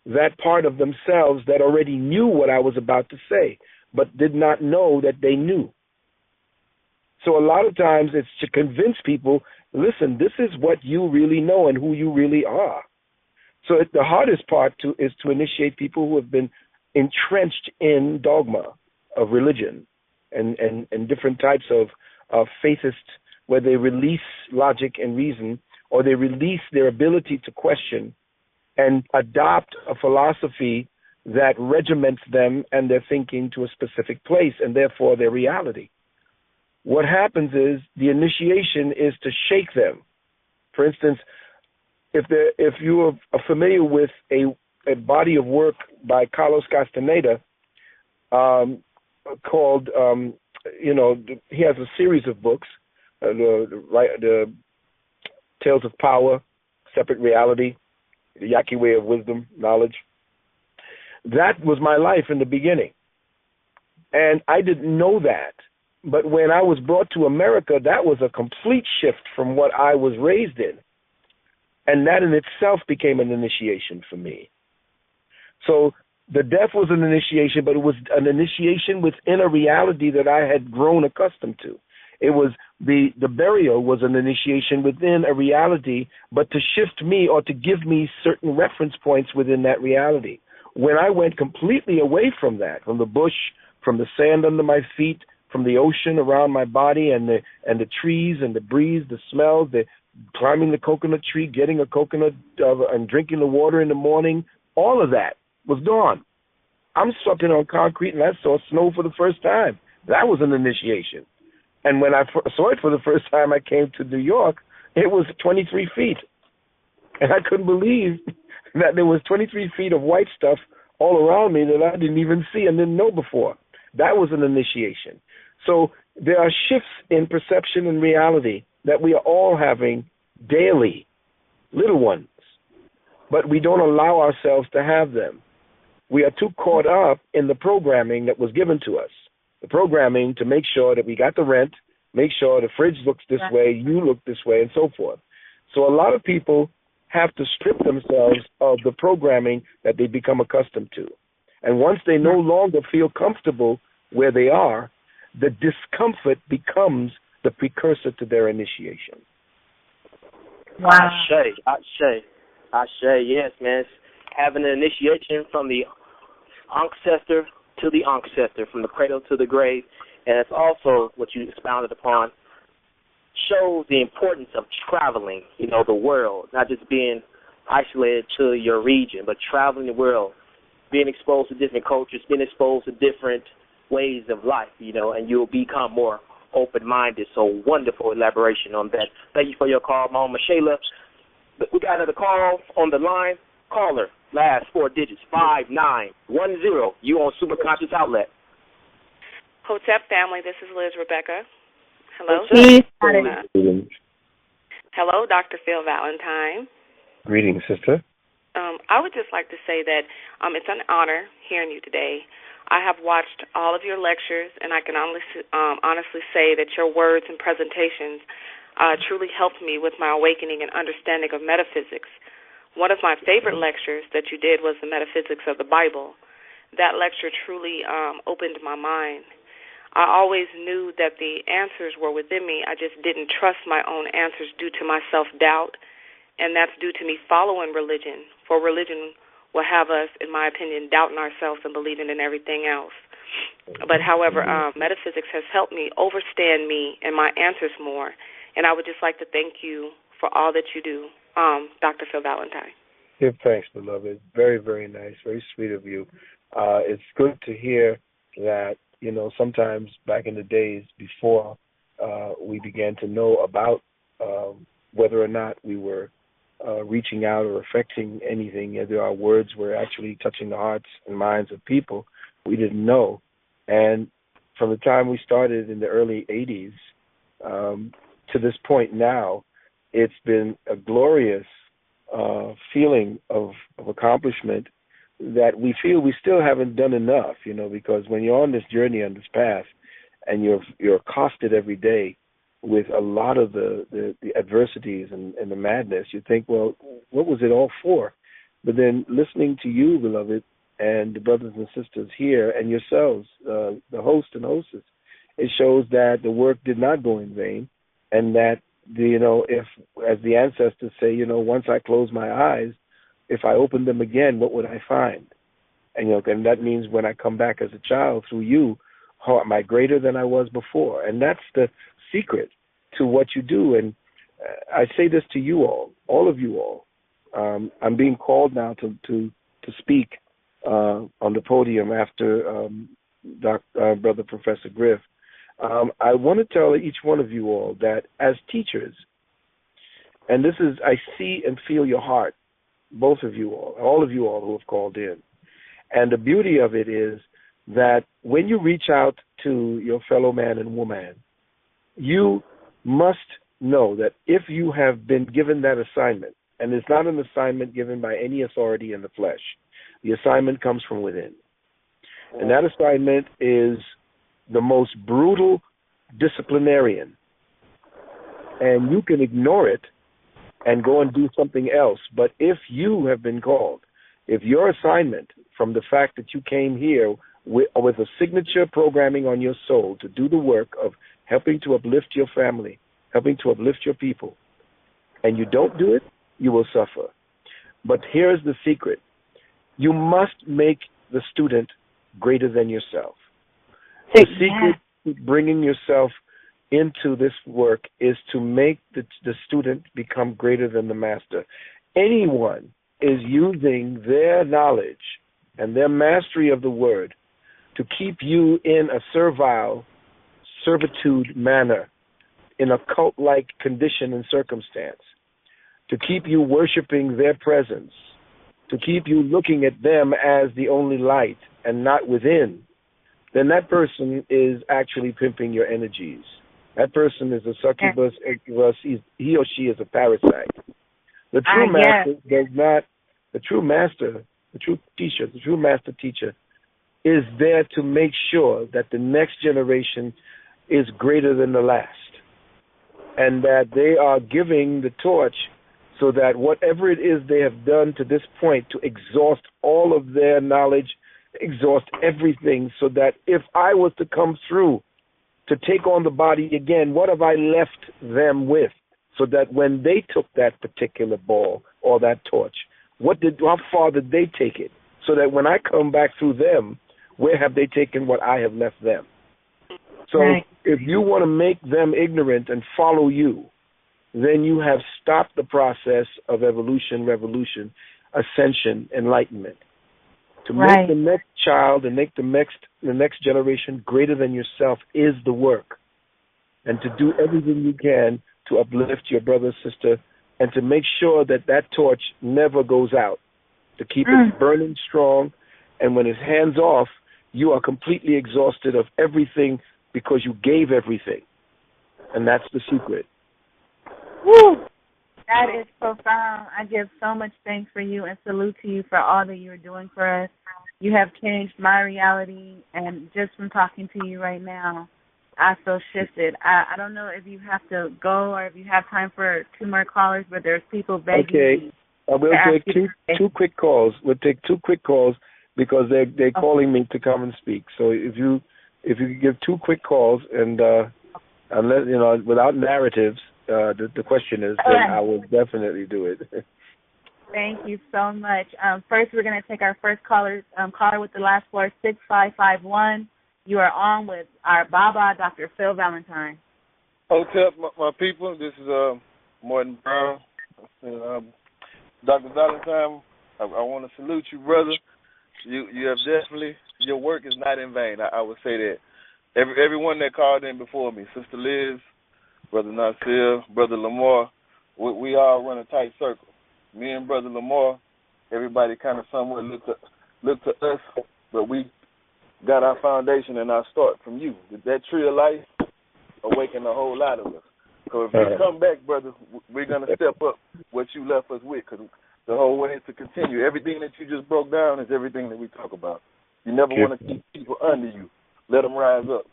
Speaker 4: that part of themselves that already knew what I was about to say, but did not know that they knew. So a lot of times it's to convince people, listen, this is what you really know and who you really are. So the hardest part is to initiate people who have been entrenched in dogma of religion and different types of faithists, where they release logic and reason, or they release their ability to question and adopt a philosophy that regiments them and their thinking to a specific place and therefore their reality. What happens is the initiation is to shake them. For instance, if you are familiar with a body of work by Carlos Castaneda called, he has a series of books, the Tales of Power, Separate Reality, the Yaqui Way of Wisdom, Knowledge. That was my life in the beginning. And I didn't know that. But when I was brought to America, that was a complete shift from what I was raised in. And that in itself became an initiation for me. So the death was an initiation, but it was an initiation within a reality that I had grown accustomed to. It was the burial was an initiation within a reality, but to shift me or to give me certain reference points within that reality. When I went completely away from that, from the bush, from the sand under my feet, from the ocean around my body, and the trees and the breeze, the smells, the climbing the coconut tree, getting a coconut and drinking the water in the morning, all of that was gone. I'm stepping on concrete and I saw snow for the first time. That was an initiation. And when I saw it for the first time, I came to New York, it was 23 feet. And I couldn't believe that there was 23 feet of white stuff all around me that I didn't even see and didn't know before. That was an initiation. So there are shifts in perception and reality that we are all having daily, little ones, but we don't allow ourselves to have them. We are too caught up in the programming that was given to us, the programming to make sure that we got the rent, make sure the fridge looks this way, you look this way, and so forth. So a lot of people have to strip themselves of the programming that they become accustomed to. And once they no longer feel comfortable where they are, the discomfort becomes the precursor to their initiation.
Speaker 3: Wow. Ashe, yes, man. It's having an initiation from the ancestor to the ancestor, from the cradle to the grave. And it's also what you expounded upon, shows the importance of traveling, the world, not just being isolated to your region, but traveling the world, being exposed to different cultures, being exposed to different ways of life, and you'll become more open-minded. So wonderful elaboration on that. Thank you for your call, Mama Shayla. We got another call on the line. Caller, last four digits, 5910. You on Super Conscious Outlet.
Speaker 8: Hotep family, this is Liz Rebecca. Hello. Hello, Dr. Phil Valentine.
Speaker 4: Greetings, sister.
Speaker 8: I would just like to say that it's an honor hearing you today. I have watched all of your lectures, and I can honestly say that your words and presentations truly helped me with my awakening and understanding of metaphysics. One of my favorite lectures that you did was the metaphysics of the Bible. That lecture truly opened my mind. I always knew that the answers were within me. I just didn't trust my own answers due to my self-doubt, and that's due to me following religion. For religion will have us, in my opinion, doubting ourselves and believing in everything else. But, however, metaphysics has helped me overstand me and my answers more, and I would just like to thank you for all that you do, Dr. Phil Valentine.
Speaker 4: Give thanks, beloved. Very, very nice. Very sweet of you. It's good to hear that, sometimes back in the days before we began to know about whether or not we were reaching out or affecting anything, whether our words were actually touching the hearts and minds of people, we didn't know. And from the time we started in the early 80s to this point now, it's been a glorious feeling of accomplishment that we feel we still haven't done enough, because when you're on this journey, on this path, and you're accosted every day with a lot of the adversities and the madness, you think, well, what was it all for? But then listening to you, beloved, and the brothers and sisters here, and yourselves, the host and hostess, it shows that the work did not go in vain, and that, if, as the ancestors say, once I close my eyes, if I open them again, what would I find? And, and that means when I come back as a child through you, how am I greater than I was before? And that's the secret to what you do. And I say this to you all of you all. I'm being called now to speak on the podium after Brother Professor Griff. I want to tell each one of you all that as teachers, and this is, I see and feel your heart, both of you all of you all who have called in. And the beauty of it is that when you reach out to your fellow man and woman, you must know that if you have been given that assignment, and it's not an assignment given by any authority in the flesh, the assignment comes from within. And that assignment is the most brutal disciplinarian. And you can ignore it and go and do something else. But if you have been called, if your assignment from the fact that you came here with a signature programming on your soul to do the work of helping to uplift your family, helping to uplift your people, and you don't do it, you will suffer. But here's the secret. You must make the student greater than yourself. The secret to bringing yourself into this work is to make the student become greater than the master. Anyone is using their knowledge and their mastery of the word to keep you in a servitude manner, in a cult-like condition and circumstance, to keep you worshiping their presence, to keep you looking at them as the only light and not within, then that person is actually pimping your energies. That person is a succubus, incubus, he or she is a parasite. The true master does not, the true master, the true teacher, the true master teacher is there to make sure that the next generation is greater than the last, and that they are giving the torch so that whatever it is they have done to this point to exhaust all of their knowledge, exhaust everything, so that if I was to come through to take on the body again, what have I left them with? So that when they took that particular ball or that torch, how far did they take it? So that when I come back through them, where have they taken what I have left them? So if you want to make them ignorant and follow you, then you have stopped the process of evolution, revolution, ascension, enlightenment. To make the next child and make the next generation greater than yourself is the work. And to do everything you can to uplift your brother, sister, and to make sure that that torch never goes out, to keep it burning strong. And when it's hands off, you are completely exhausted of everything because you gave everything. And that's the secret.
Speaker 2: Woo! That is profound. I give so much thanks for you and salute to you for all that you're doing for us. You have changed my reality, and just from talking to you right now, I feel shifted. I don't know if you have to go or if you have time for two more callers, but there's people begging me.
Speaker 4: I will take two quick calls. We'll take two quick calls because they're calling me to come and speak. So if you could give two quick calls and unless without narratives, the question is, then I will definitely do it.
Speaker 2: Thank you so much. First, we're going to take our first caller with the last four, 6551. You are on with our Baba, Dr. Phil Valentine.
Speaker 6: Hotep, my people, this is Martin Brown. Dr. Valentine, I want to salute you, brother. You have definitely, your work is not in vain. I would say that. Everyone that called in before me, Sister Liz, Brother Nasir, Brother Lamar, we all run a tight circle. Me and Brother Lamar, everybody kind of somewhat look to us, but we got our foundation and our start from you. That tree of life awakened a whole lot of us. So if you come back, brother, we're going to step up what you left us with, because the whole way to continue. Everything that you just broke down is everything that we talk about. You never want to keep people under you. Let them rise up.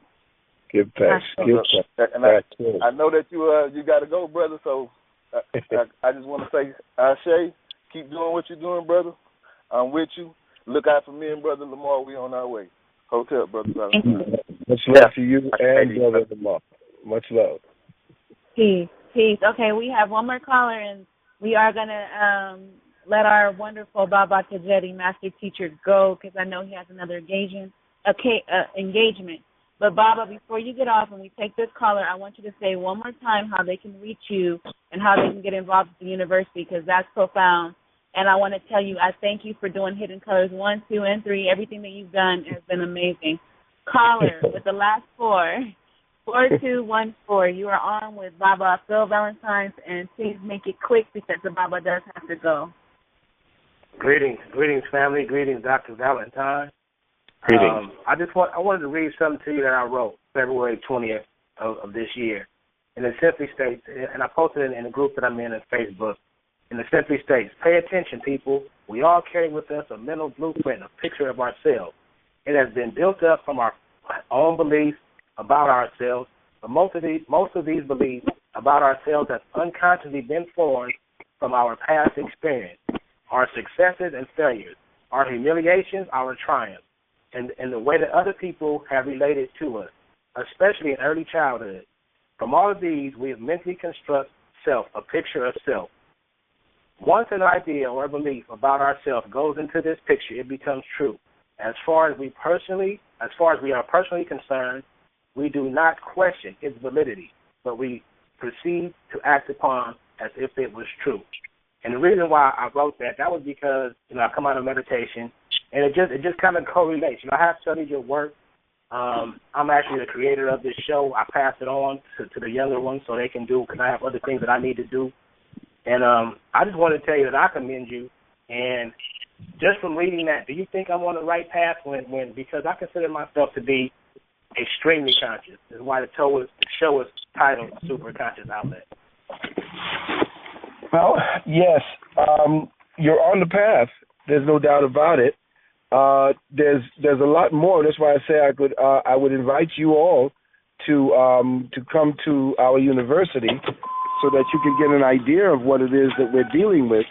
Speaker 4: Give thanks. Give thanks.
Speaker 6: And I know that you got to go, brother, so I just want to say, Ashe, keep doing what you're doing, brother. I'm with you. Look out for me and Brother Lamar. We on our way. Hotel, Brother Valentine.
Speaker 4: Much love to you and Brother Lamar. Much love.
Speaker 2: Peace. Okay, we have one more caller, and we are going to let our wonderful Baba Tajedi master teacher go because I know he has another engagement. But, Baba, before you get off and we take this caller, I want you to say one more time how they can reach you and how they can get involved with the university because that's profound. And I want to tell you, I thank you for doing Hidden Colors 1, 2, and 3. Everything that you've done has been amazing. Caller with the last 4214. You are on with Baba Phil Valentine, and please make it quick because the Baba does have to go.
Speaker 9: Greetings, family. Greetings, Dr. Valentine.
Speaker 4: Greetings.
Speaker 9: I wanted to read something to you that I wrote February 20th of this year, and it simply states, and I posted it in the group that I'm in on Facebook. And it simply states, pay attention, people. We all carry with us a mental blueprint, a picture of ourselves. It has been built up from our own beliefs about ourselves, but most of these beliefs about ourselves have unconsciously been formed from our past experience, our successes and failures, our humiliations, our triumphs, and the way that other people have related to us, especially in early childhood. From all of these, we have mentally construct self, a picture of self. Once an idea or a belief about ourselves goes into this picture, it becomes true. As far as we are personally concerned, we do not question its validity, but we proceed to act upon as if it was true. And the reason why I wrote that was because, I come out of meditation, and it just kind of correlates. I have studied your work. I'm actually the creator of this show. I pass it on to the younger ones so they can do, because I have other things that I need to do. And I just want to tell you that I commend you. And just from reading that, do you think I'm on the right path? Because I consider myself to be extremely conscious. That's why the show is titled Super Conscious Outlet.
Speaker 4: Well, yes, you're on the path. There's no doubt about it. There's a lot more. That's why I say I would invite you all to come to our university so that you can get an idea of what it is that we're dealing with.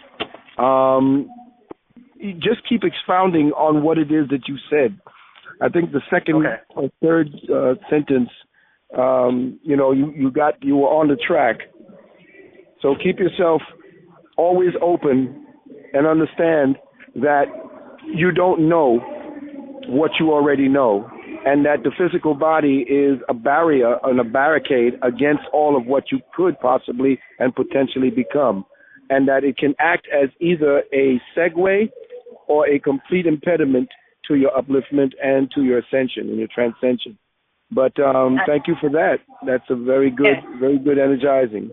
Speaker 4: Just keep expounding on what it is that you said. I think the second or third sentence, you were on the track. So keep yourself always open and understand that you don't know what you already know, and that the physical body is a barrier and a barricade against all of what you could possibly and potentially become, and that it can act as either a segue or a complete impediment to your upliftment and to your ascension and your transcension. But thank you for that. That's a very good energizing.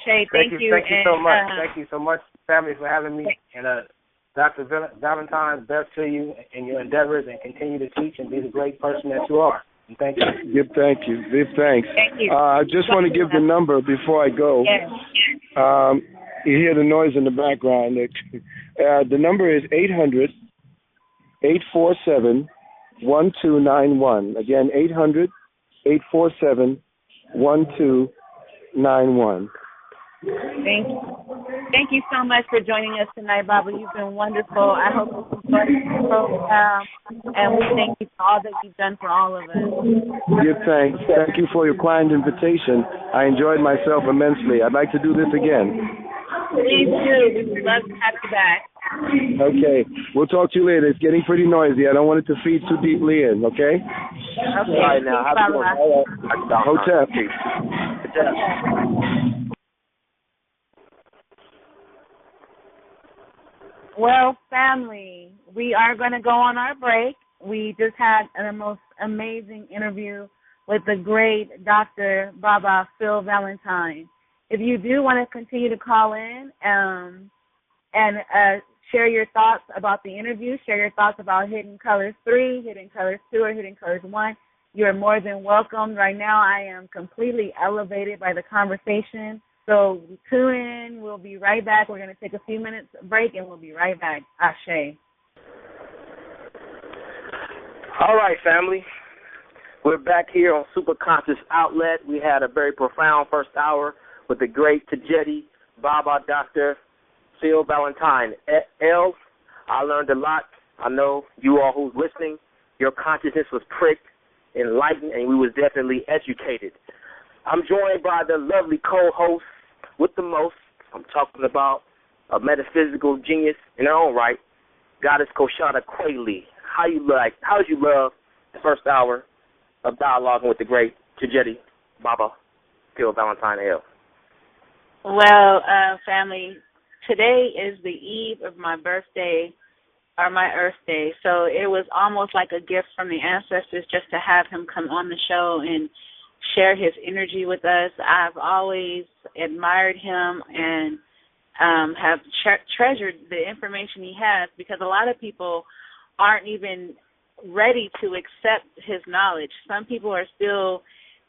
Speaker 2: Shay, thank you.
Speaker 9: Thank you so much. Thank you so much, family, for having me. And Dr. Valentine, best to you in your endeavors, and continue to teach and be the great person that you are. And thank you.
Speaker 4: Give thanks.
Speaker 2: Thank you.
Speaker 4: I just want to give the number before I go.
Speaker 2: Yes.
Speaker 4: You hear the noise in the background. The number is 800-847-1291. Again, 800-847-1291.
Speaker 2: Thank you so much for joining us tonight, Baba. You've been wonderful. I hope you enjoyed the program, and we thank you for all that you've done for all of us.
Speaker 4: Give thanks. Thank you for your kind invitation. I enjoyed myself immensely. I'd like to do this again.
Speaker 2: Please do. We would love to have you back.
Speaker 4: Okay. We'll talk to you later. It's getting pretty noisy. I don't want it to feed too deeply in, okay?
Speaker 2: Okay.
Speaker 3: All right, now. Have a good one.
Speaker 4: Hotel.
Speaker 2: Well, family, we are going to go on our break. We just had the most amazing interview with the great Dr. Baba Phil Valentine. If you do want to continue to call in and share your thoughts about the interview, share your thoughts about Hidden Colors 3, Hidden Colors 2, or Hidden Colors 1, you're more than welcome. Right now I am completely elevated by the conversation So tune in. We'll be right back. We're going to take a few minutes break, and we'll be right back. Ashe.
Speaker 3: All right, family. We're back here on Super Conscious Outlet. We had a very profound first hour with the great Tajeti Baba Dr. Phil Valentine. L, I learned a lot. I know you all who's listening, your consciousness was pricked, enlightened, and we was definitely educated. I'm joined by the lovely co-host with the most. I'm talking about a metaphysical genius in her own right, Goddess Koshana Quayle. How did you love the first hour of dialoguing with the great Tajeti Baba Phil Valentine L?
Speaker 2: Well, family, today is the eve of my birthday, or my Earth Day, so it was almost like a gift from the ancestors just to have him come on the show and share his energy with us. I've always admired him and have treasured the information he has, because a lot of people aren't even ready to accept his knowledge. Some people are still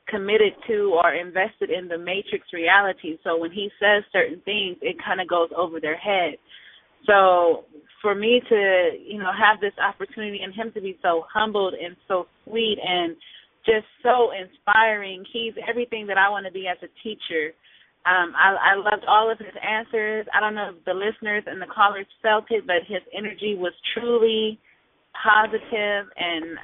Speaker 2: committed to or invested in the matrix reality, so when he says certain things, it kind of goes over their head. So for me to, have this opportunity and him to be so humbled and so sweet and just so inspiring, he's everything that I want to be as a teacher. I loved all of his answers. I don't know if the listeners and the callers felt it, but his energy was truly positive, and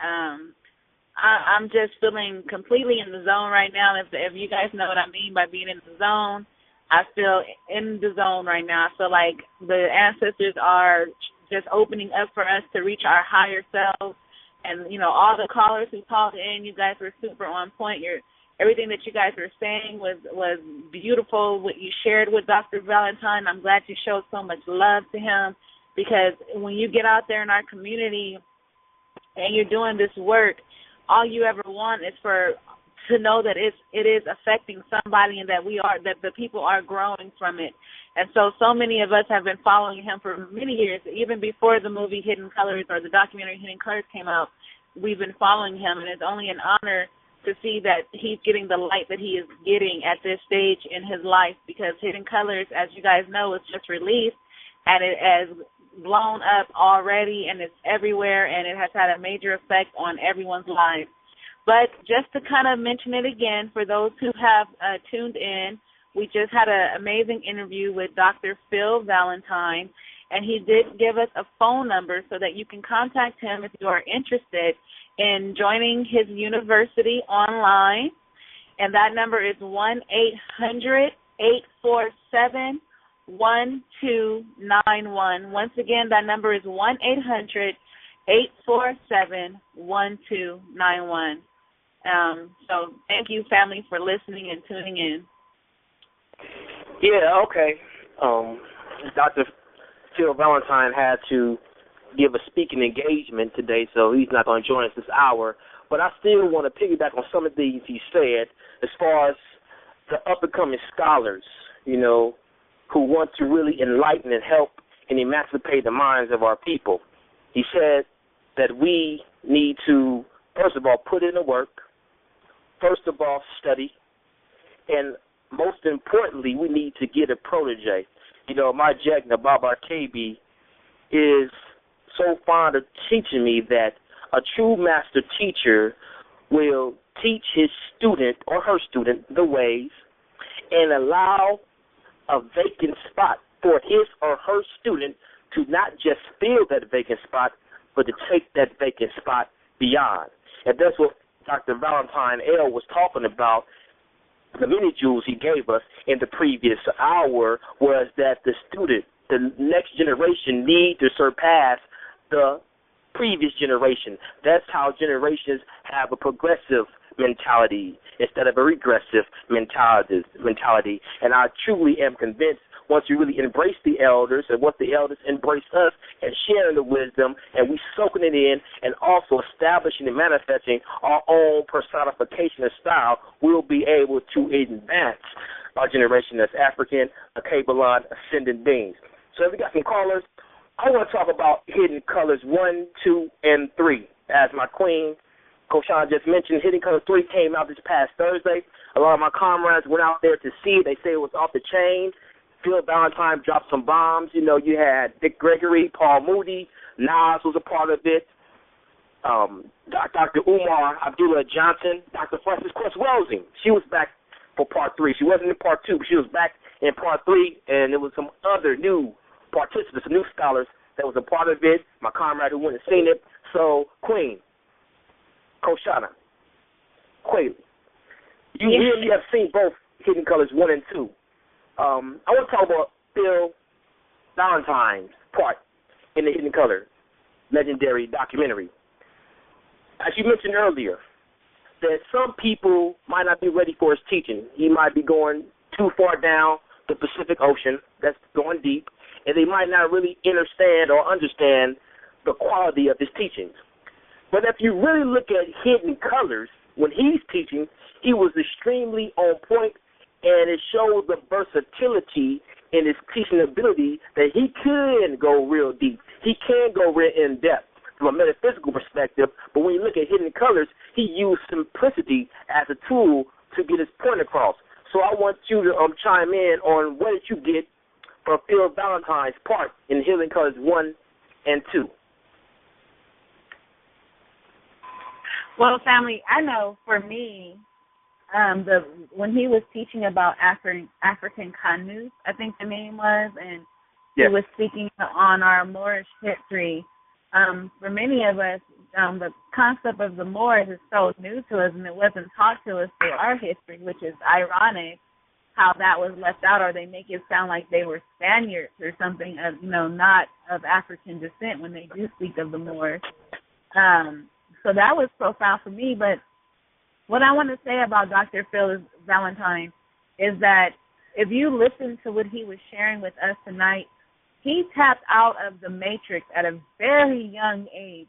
Speaker 2: I'm just feeling completely in the zone right now. If you guys know what I mean by being in the zone, I feel in the zone right now. I feel like the ancestors are just opening up for us to reach our higher selves. And, all the callers who called in, you guys were super on point. Everything that you guys were saying was beautiful. What you shared with Dr. Valentine, I'm glad you showed so much love to him, because when you get out there in our community and you're doing this work, all you ever want is to know that it is affecting somebody, and that the people are growing from it. And so many of us have been following him for many years, even before the movie Hidden Colors or the documentary Hidden Colors came out. We've been following him, and it's only an honor to see that he's getting the light that he is getting at this stage in his life, because Hidden Colors, as you guys know, is just released, and it has blown up already, and it's everywhere, and it has had a major effect on everyone's lives. But just to kind of mention it again, for those who have tuned in, we just had an amazing interview with Dr. Phil Valentine, and he did give us a phone number so that you can contact him if you are interested in joining his university online. And that number is 1-800-847-1291. Once again, that number is 1-800-847-1291. So thank you, family, for listening and tuning in.
Speaker 3: Yeah, okay. Dr. Phil Valentine had to give a speaking engagement today, so he's not going to join us this hour. But I still want to piggyback on some of the things he said as far as the up-and-coming scholars, who want to really enlighten and help and emancipate the minds of our people. He said that we need to, first of all, put in the work, first of all, study, and most importantly, we need to get a protege. My Jagna Baba KB is so fond of teaching me that a true master teacher will teach his student or her student the ways and allow a vacant spot for his or her student to not just fill that vacant spot, but to take that vacant spot beyond. And that's what Dr. Valentine L. was talking about. The many jewels he gave us in the previous hour was that the student, the next generation, need to surpass the previous generation. That's how generations have a progressive mentality instead of a regressive mentality. And I truly am convinced, once you really embrace the elders and what the elders embrace us and sharing the wisdom, and we soaking it in and also establishing and manifesting our own personification and style, we'll be able to advance our generation as African, Kabbalah, ascendant beings. So if we got some callers, I want to talk about Hidden Colors 1, 2, and 3. As my queen, Coach Sean just mentioned Hidden Colors 3 came out this past Thursday. A lot of my comrades went out there to see it. They say it was off the chain. Phil Valentine dropped some bombs. You know, you had Dick Gregory, Paul Moody, Nas was a part of it. Dr. Umar Abdullah Johnson, Dr. Frances Cress Welsing. She was back for part 3. She wasn't in part 2, but she was back in part 3, and there was some other new participants, some new scholars that was a part of it. My comrade who went and seen it. So, Queen, Koshana, Quayle, you really have seen both Hidden Colors 1 and 2. I want to talk about Phil Valentine's part in the Hidden Color legendary documentary. As you mentioned earlier, that some people might not be ready for his teaching. He might be going too far down the Pacific Ocean, that's going deep, and they might not really understand the quality of his teachings. But if you really look at Hidden Colors, when he's teaching, he was extremely on point, and it shows the versatility in his teaching ability that he can go real deep. He can go real in depth from a metaphysical perspective, but when you look at Hidden Colors, he used simplicity as a tool to get his point across. So I want you to chime in on what did you get from Phil Valentine's part in Hidden Colors 1 and 2.
Speaker 2: Well, family, I know for me, when he was teaching about African Kanus, I think the name was, and he was speaking on our Moorish history. For many of us, the concept of the Moors is so new to us, and it wasn't taught to us through our history, which is ironic how that was left out, or they make it sound like they were Spaniards or something, not of African descent when they do speak of the Moors. So that was profound for me. But what I want to say about Dr. Phil Valentine is that if you listen to what he was sharing with us tonight, he tapped out of the matrix at a very young age.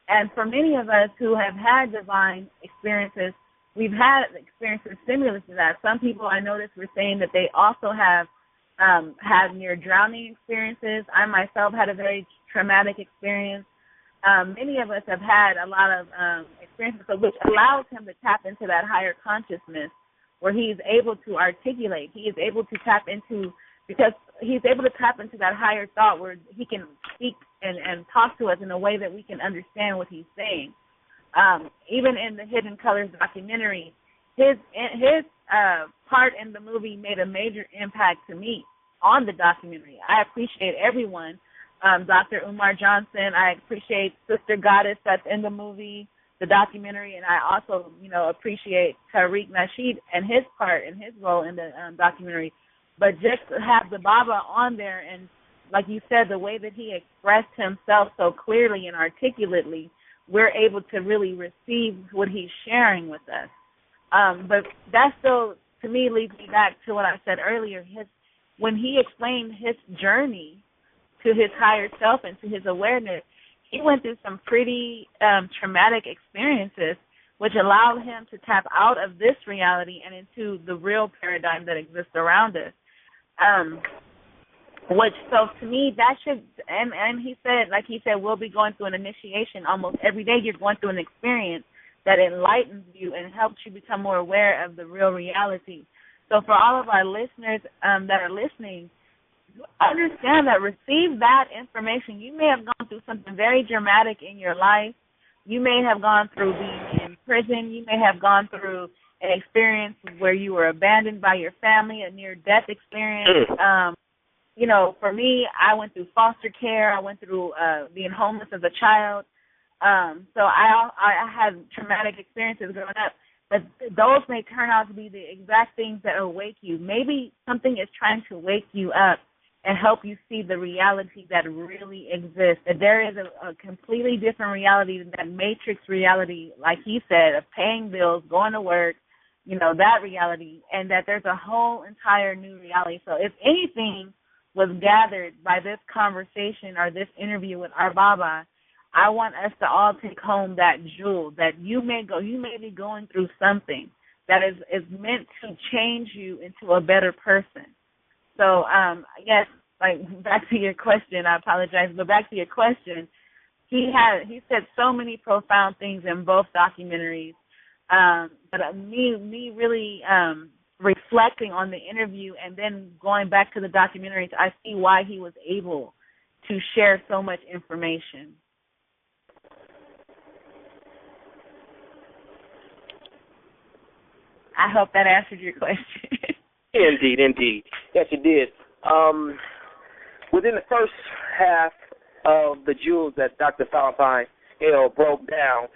Speaker 2: And for many of us who have had divine experiences, we've had experiences similar to that. Some people I noticed were saying that they also have had near drowning experiences. I myself had a very traumatic experience. Many of us have had a lot of experiences, which allows him to tap into that higher consciousness where he's able to articulate. He is able to tap into, because he's able to tap into that higher thought where he can speak and talk to us in a way that we can understand what he's saying. Even in the Hidden Colors documentary, his part in the movie made a major impact to me on the documentary. I appreciate everyone. Dr. Umar Johnson, I appreciate Sister Goddess that's in the movie, the documentary, and I also, appreciate Tariq Nasheed and his part and his role in the documentary. But just to have the Baba on there and, like you said, the way that he expressed himself so clearly and articulately, we're able to really receive what he's sharing with us. But that still, to me, leads me back to what I said earlier. When he explained his journey to his higher self and to his awareness, he went through some pretty traumatic experiences, which allowed him to tap out of this reality and into the real paradigm that exists around us. So to me, that should, and he said, we'll be going through an initiation almost every day. You're going through an experience that enlightens you and helps you become more aware of the real reality. So for all of our listeners that are listening, understand that, receive that information. You may have gone through something very dramatic in your life. You may have gone through being in prison. You may have gone through an experience where you were abandoned by your family, a near-death experience. For me, I went through foster care. I went through being homeless as a child. So I had traumatic experiences growing up. But those may turn out to be the exact things that awake you. Maybe something is trying to wake you up and help you see the reality that really exists, that there is a completely different reality than that matrix reality, like he said, of paying bills, going to work, that reality, and that there's a whole entire new reality. So if anything was gathered by this conversation or this interview with our Baba, I want us to all take home that jewel, that you may be going through something that is meant to change you into a better person. So, yes, back to your question, I apologize, but back to your question, he said so many profound things in both documentaries. But me really reflecting on the interview and then going back to the documentaries, I see why he was able to share so much information. I hope that answered your question.
Speaker 3: Indeed. Yes, it did. Within the first half of the jewels that Dr. Valentine broke down,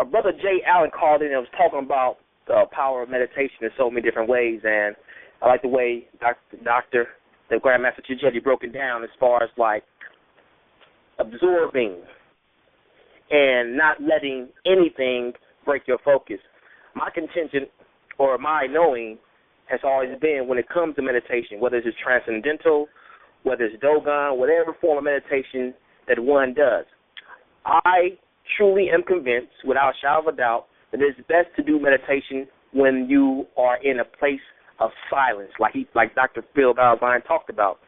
Speaker 3: Brother Jay Allen called in and was talking about the power of meditation in so many different ways, and I like the way the Grandmaster Chichetti broke it down as far as like absorbing and not letting anything break your focus. My contention or my knowing has always been when it comes to meditation, whether it's transcendental, whether it's Dogon, whatever form of meditation that one does, I truly am convinced, without a shadow of a doubt, that it's best to do meditation when you are in a place of silence, like Dr. Phil Valentine talked about.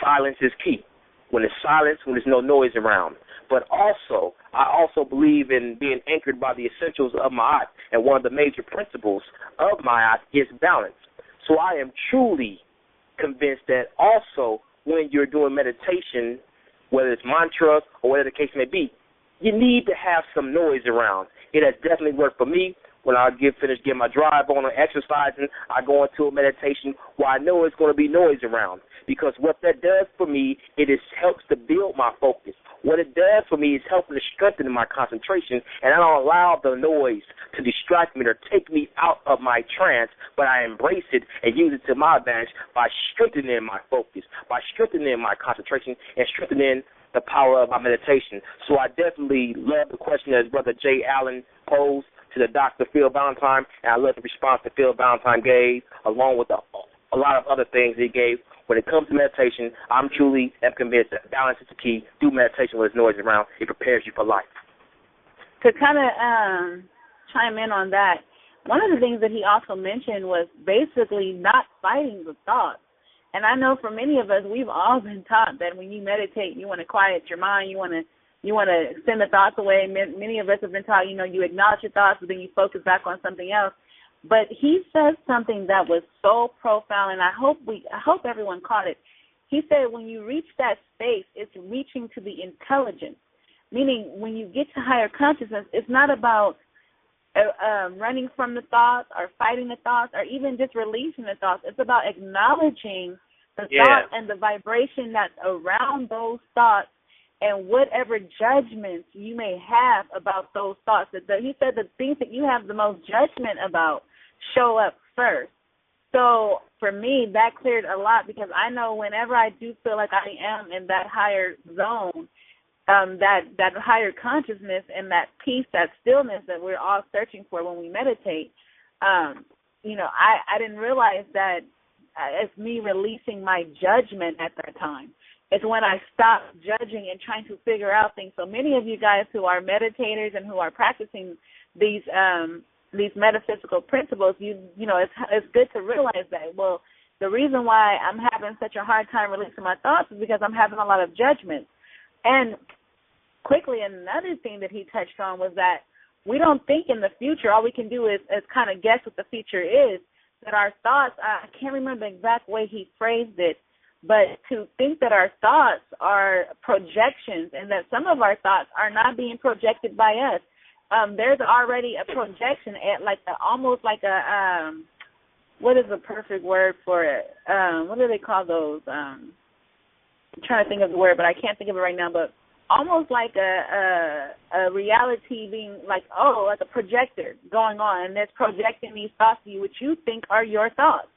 Speaker 3: Silence is key. When it's silence, when there's no noise around. But also, I also believe in being anchored by the essentials of Ma'at, and one of the major principles of Ma'at is balance. So I am truly convinced that also when you're doing meditation, whether it's mantras or whatever the case may be, you need to have some noise around. It has definitely worked for me. When I finish getting my drive on or exercising, I go into a meditation where I know it's going to be noise around. Because what that does for me, it helps to build my focus. What it does for me is helping to strengthen my concentration, and I don't allow the noise to distract me or take me out of my trance, but I embrace it and use it to my advantage by strengthening my focus, by strengthening my concentration, and strengthening the power of my meditation. So I definitely love the question that Brother Jay Allen posed to the Dr. Phil Valentine, and I love the response that Phil Valentine gave, along with a lot of other things he gave. When it comes to meditation, I'm truly am convinced that balance is the key. Do meditation when there's noise around. It prepares you for life.
Speaker 2: To kind of chime in on that, one of the things that he also mentioned was basically not fighting the thoughts. And I know for many of us, we've all been taught that when you meditate, you want to quiet your mind, you want to send the thoughts away. Many of us have been taught, you acknowledge your thoughts, but then you focus back on something else. But he said something that was so profound, and I hope everyone caught it. He said when you reach that space, it's reaching to the intelligence, meaning when you get to higher consciousness, it's not about running from the thoughts or fighting the thoughts or even just releasing the thoughts. It's about acknowledging the thought and the vibration that's around those thoughts and whatever judgments you may have about those thoughts. He said the things that you have the most judgment about show up first. So for me, that cleared a lot because I know whenever I do feel like I am in that higher zone, that higher consciousness and that peace, that stillness that we're all searching for when we meditate, I didn't realize that it's me releasing my judgment at that time. It's when I stop judging and trying to figure out things. So many of you guys who are meditators and who are practicing these metaphysical principles, it's good to realize that. Well, the reason why I'm having such a hard time releasing my thoughts is because I'm having a lot of judgment. And quickly, another thing that he touched on was that we don't think in the future. All we can do is kind of guess what the future is. That our thoughts, I can't remember the exact way he phrased it, but to think that our thoughts are projections and that some of our thoughts are not being projected by us. There's already a projection at almost like a what is the perfect word for it? What do they call those? I'm trying to think of the word, but I can't think of it right now. But almost like a reality being like a projector going on, and it's projecting these thoughts to you, which you think are your thoughts.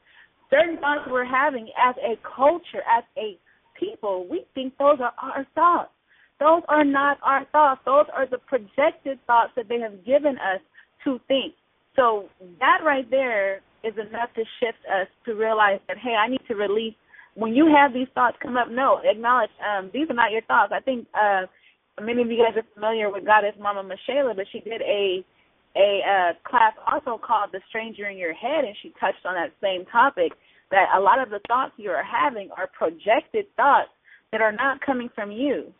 Speaker 2: Certain thoughts we're having as a culture, as a people, we think those are our thoughts. Those are not our thoughts. Those are the projected thoughts that they have given us to think. So that right there is enough to shift us to realize that, hey, I need to release. When you have these thoughts come up, acknowledge these are not your thoughts. I think many of you guys are familiar with Goddess Mama Michela, but she did a class also called The Stranger in Your Head, and she touched on that same topic, that a lot of the thoughts you are having are projected thoughts that are not coming from you.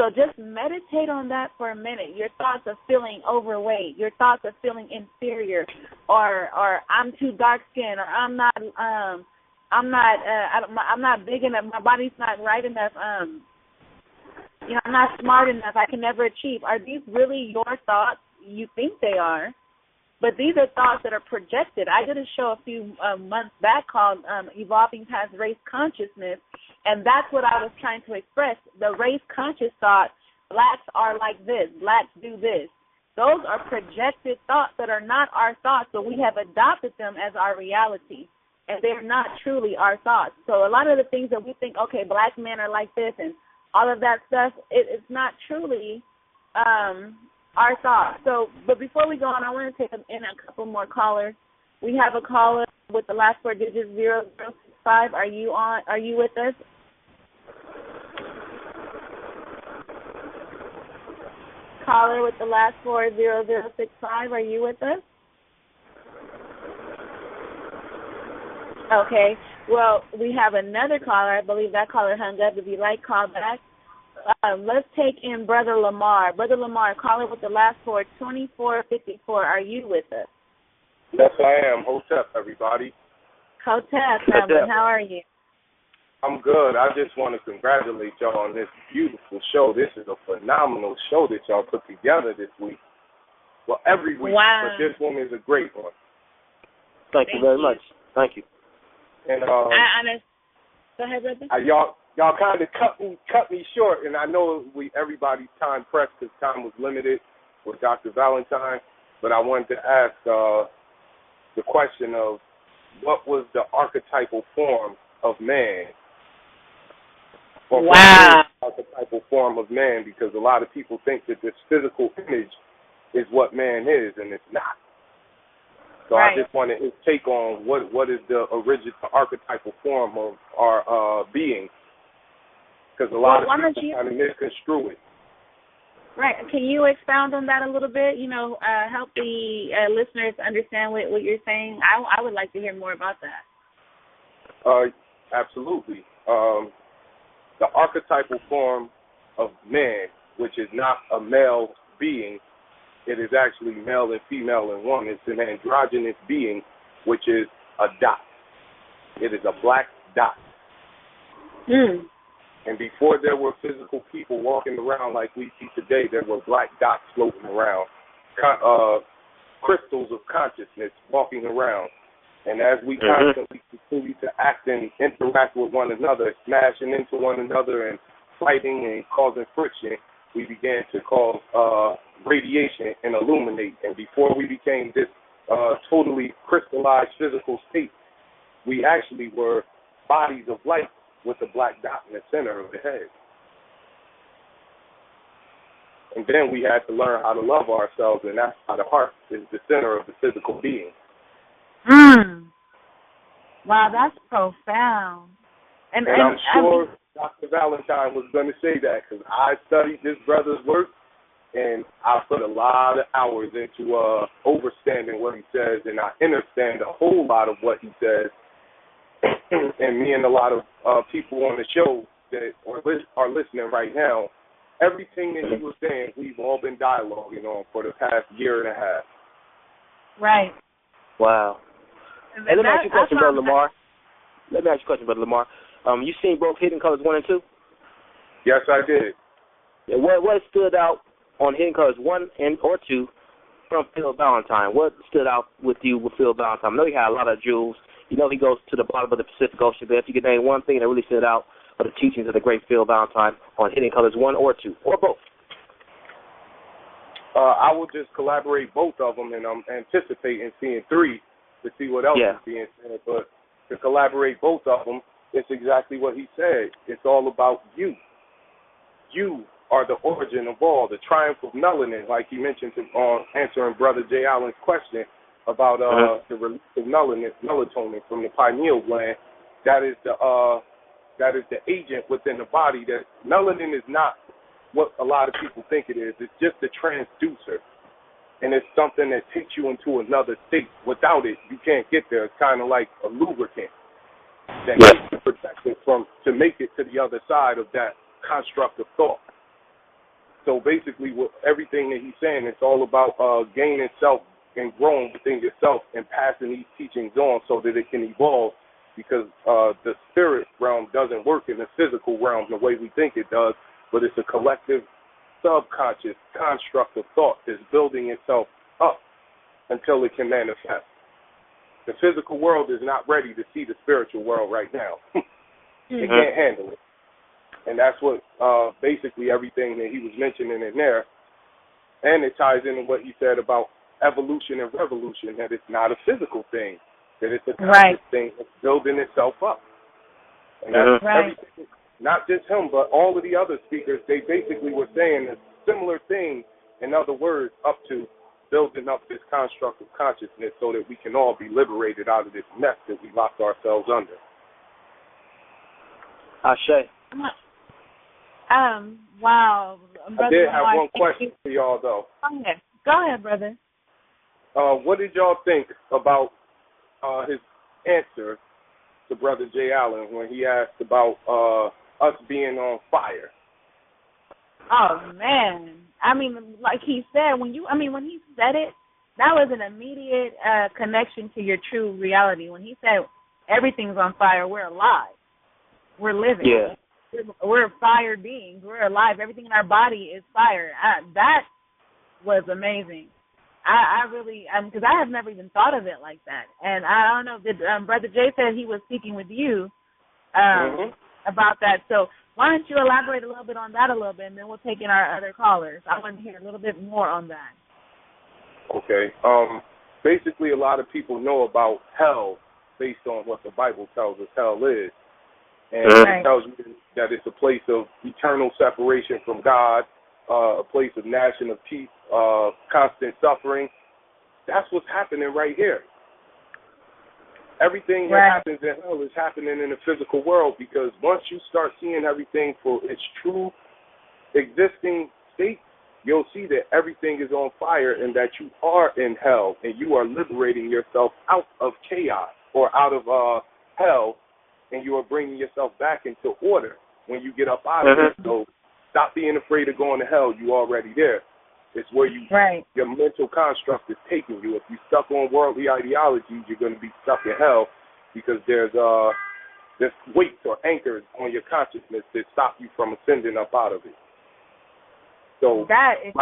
Speaker 2: So just meditate on that for a minute. Your thoughts of feeling overweight, your thoughts of feeling inferior, or I'm too dark skinned, or I'm not big enough, my body's not right enough, I'm not smart enough, I can never achieve. Are these really your thoughts? You think they are, but these are thoughts that are projected. I did a show a few months back called Evolving Past Race Consciousness, and that's what I was trying to express. The race conscious thought, blacks are like this, blacks do this. Those are projected thoughts that are not our thoughts, but we have adopted them as our reality, and they're not truly our thoughts. So a lot of the things that we think, okay, black men are like this and all of that stuff, it's not truly our thoughts. So, but before we go on, I want to take in a couple more callers. We have a caller with the last four digits 0065. Are you on? Are you with us? Caller with the last four 0065. Are you with us? Okay. Well, we have another caller. I believe that caller hung up. If you'd like, call back. Let's take in Brother Lamar. Brother Lamar, caller with the last four 2454. Are you with us?
Speaker 6: Yes, I am. Hotep, everybody.
Speaker 2: Hotep, how are you?
Speaker 6: I'm good. I just want to congratulate y'all on this beautiful show. This is a phenomenal show that y'all put together this week. Well, every week,
Speaker 2: wow.
Speaker 6: But this one is a great one.
Speaker 3: Thank you very much. Thank you.
Speaker 6: And
Speaker 2: go ahead, brother.
Speaker 6: Y'all kind of cut me short, and I know everybody's time pressed because time was limited with Dr. Valentine, but I wanted to ask the question of what was the archetypal form of man? Or
Speaker 2: wow.
Speaker 6: Archetypal form of man, because a lot of people think that this physical image is what man is, and it's not. So
Speaker 2: right.
Speaker 6: I just wanted his take on what is the original archetypal form of our being, because a lot of people kind of misconstrue it.
Speaker 2: Right. Can you expound on that a little bit? Help the listeners understand what you're saying. I would like to hear more about that.
Speaker 6: Absolutely. The archetypal form of man, which is not a male being, it is actually male and female in one. It's an androgynous being, which is a dot. It is a black dot.
Speaker 2: Hmm.
Speaker 6: And before there were physical people walking around like we see today, there were black dots floating around, crystals of consciousness walking around. And as we constantly continue to act and interact with one another, smashing into one another and fighting and causing friction, we began to cause radiation and illuminate. And before we became this totally crystallized physical state, we actually were bodies of light with a black dot in the center of the head. And then we had to learn how to love ourselves, and that's how the heart is the center of the physical being.
Speaker 2: Wow, that's profound. And
Speaker 6: I'm sure Dr. Valentine was going to say that, because I studied this brother's work, and I put a lot of hours into overstanding what he says, and I understand a whole lot of what he says. And me and a lot of people on the show that are listening right now, everything that he was saying, we've all been dialoguing on for the past year and a half.
Speaker 2: Right.
Speaker 3: Wow. Hey, let me ask you a question, Brother Lamar. You seen both Hidden Colors 1 and 2?
Speaker 6: Yes, I did.
Speaker 3: Yeah, what stood out on Hidden Colors 1 or 2 from Phil Valentine? What stood out with you with Phil Valentine? I know he had a lot of jewels. He goes to the bottom of the Pacific Ocean, but if you could name one thing that really stood out for the teachings of the great Phil Valentine on Hidden Colors 1 or 2, or both.
Speaker 6: I will just collaborate both of them, and I'm anticipating seeing 3 to see what else is being said. But to collaborate both of them, it's exactly what he said. It's all about you. You are the origin of all, the triumph of melanin, like he mentioned on answering Brother Jay Allen's question about the release of melatonin from the pineal gland. That is the agent within the body. That melanin is not what a lot of people think it is. It's just a transducer, and it's something that takes you into another state. Without it, you can't get there. It's kind of like a lubricant that keeps you protected to make it to the other side of that construct of thought. So basically, what everything that he's saying, it's all about gaining self and growing within yourself and passing these teachings on so that it can evolve. Because the spirit realm doesn't work in the physical realm the way we think it does, but it's a collective, subconscious construct of thought that's building itself up until it can manifest. The physical world is not ready to see the spiritual world right now. It can't handle it. And that's what basically everything that he was mentioning in there. And it ties into what he said about evolution and revolution, that it's not a physical thing, that it's a conscious thing that's building itself up. And that's everything, not just him, but all of the other speakers, they basically were saying a similar thing, in other words, up to building up this construct of consciousness so that we can all be liberated out of this mess that we locked ourselves under.
Speaker 3: Ashe.
Speaker 2: Wow. Brother,
Speaker 6: I did have one question for y'all, though.
Speaker 2: Go ahead, brother.
Speaker 6: What did y'all think about his answer to Brother Jay Allen when he asked about us being on fire?
Speaker 2: Oh, man. I mean, like he said, when he said it, that was an immediate connection to your true reality. When he said everything's on fire, we're alive. We're living.
Speaker 3: Yeah.
Speaker 2: We're fire beings. We're alive. Everything in our body is fire. That was amazing. I really, because I have never even thought of it like that. And I don't know, Brother Jay said he was speaking with you about that. So why don't you elaborate a little bit on that a little bit, and then we'll take in our other callers. I want to hear a little bit more on that.
Speaker 6: Okay. Basically, a lot of people know about hell based on what the Bible tells us hell is. And it tells you that it's a place of eternal separation from God, a place of gnashing of teeth, constant suffering. That's what's happening right here. Everything that happens in hell is happening in the physical world, because once you start seeing everything for its true existing state, you'll see that everything is on fire and that you are in hell and you are liberating yourself out of chaos or out of hell, and you are bringing yourself back into order when you get up out of it. So stop being afraid of going to hell. You're already there. It's where your mental construct is taking you. If you're stuck on worldly ideologies, you're going to be stuck in hell, because there's weights or anchors on your consciousness that stop you from ascending up out of it. So
Speaker 2: that is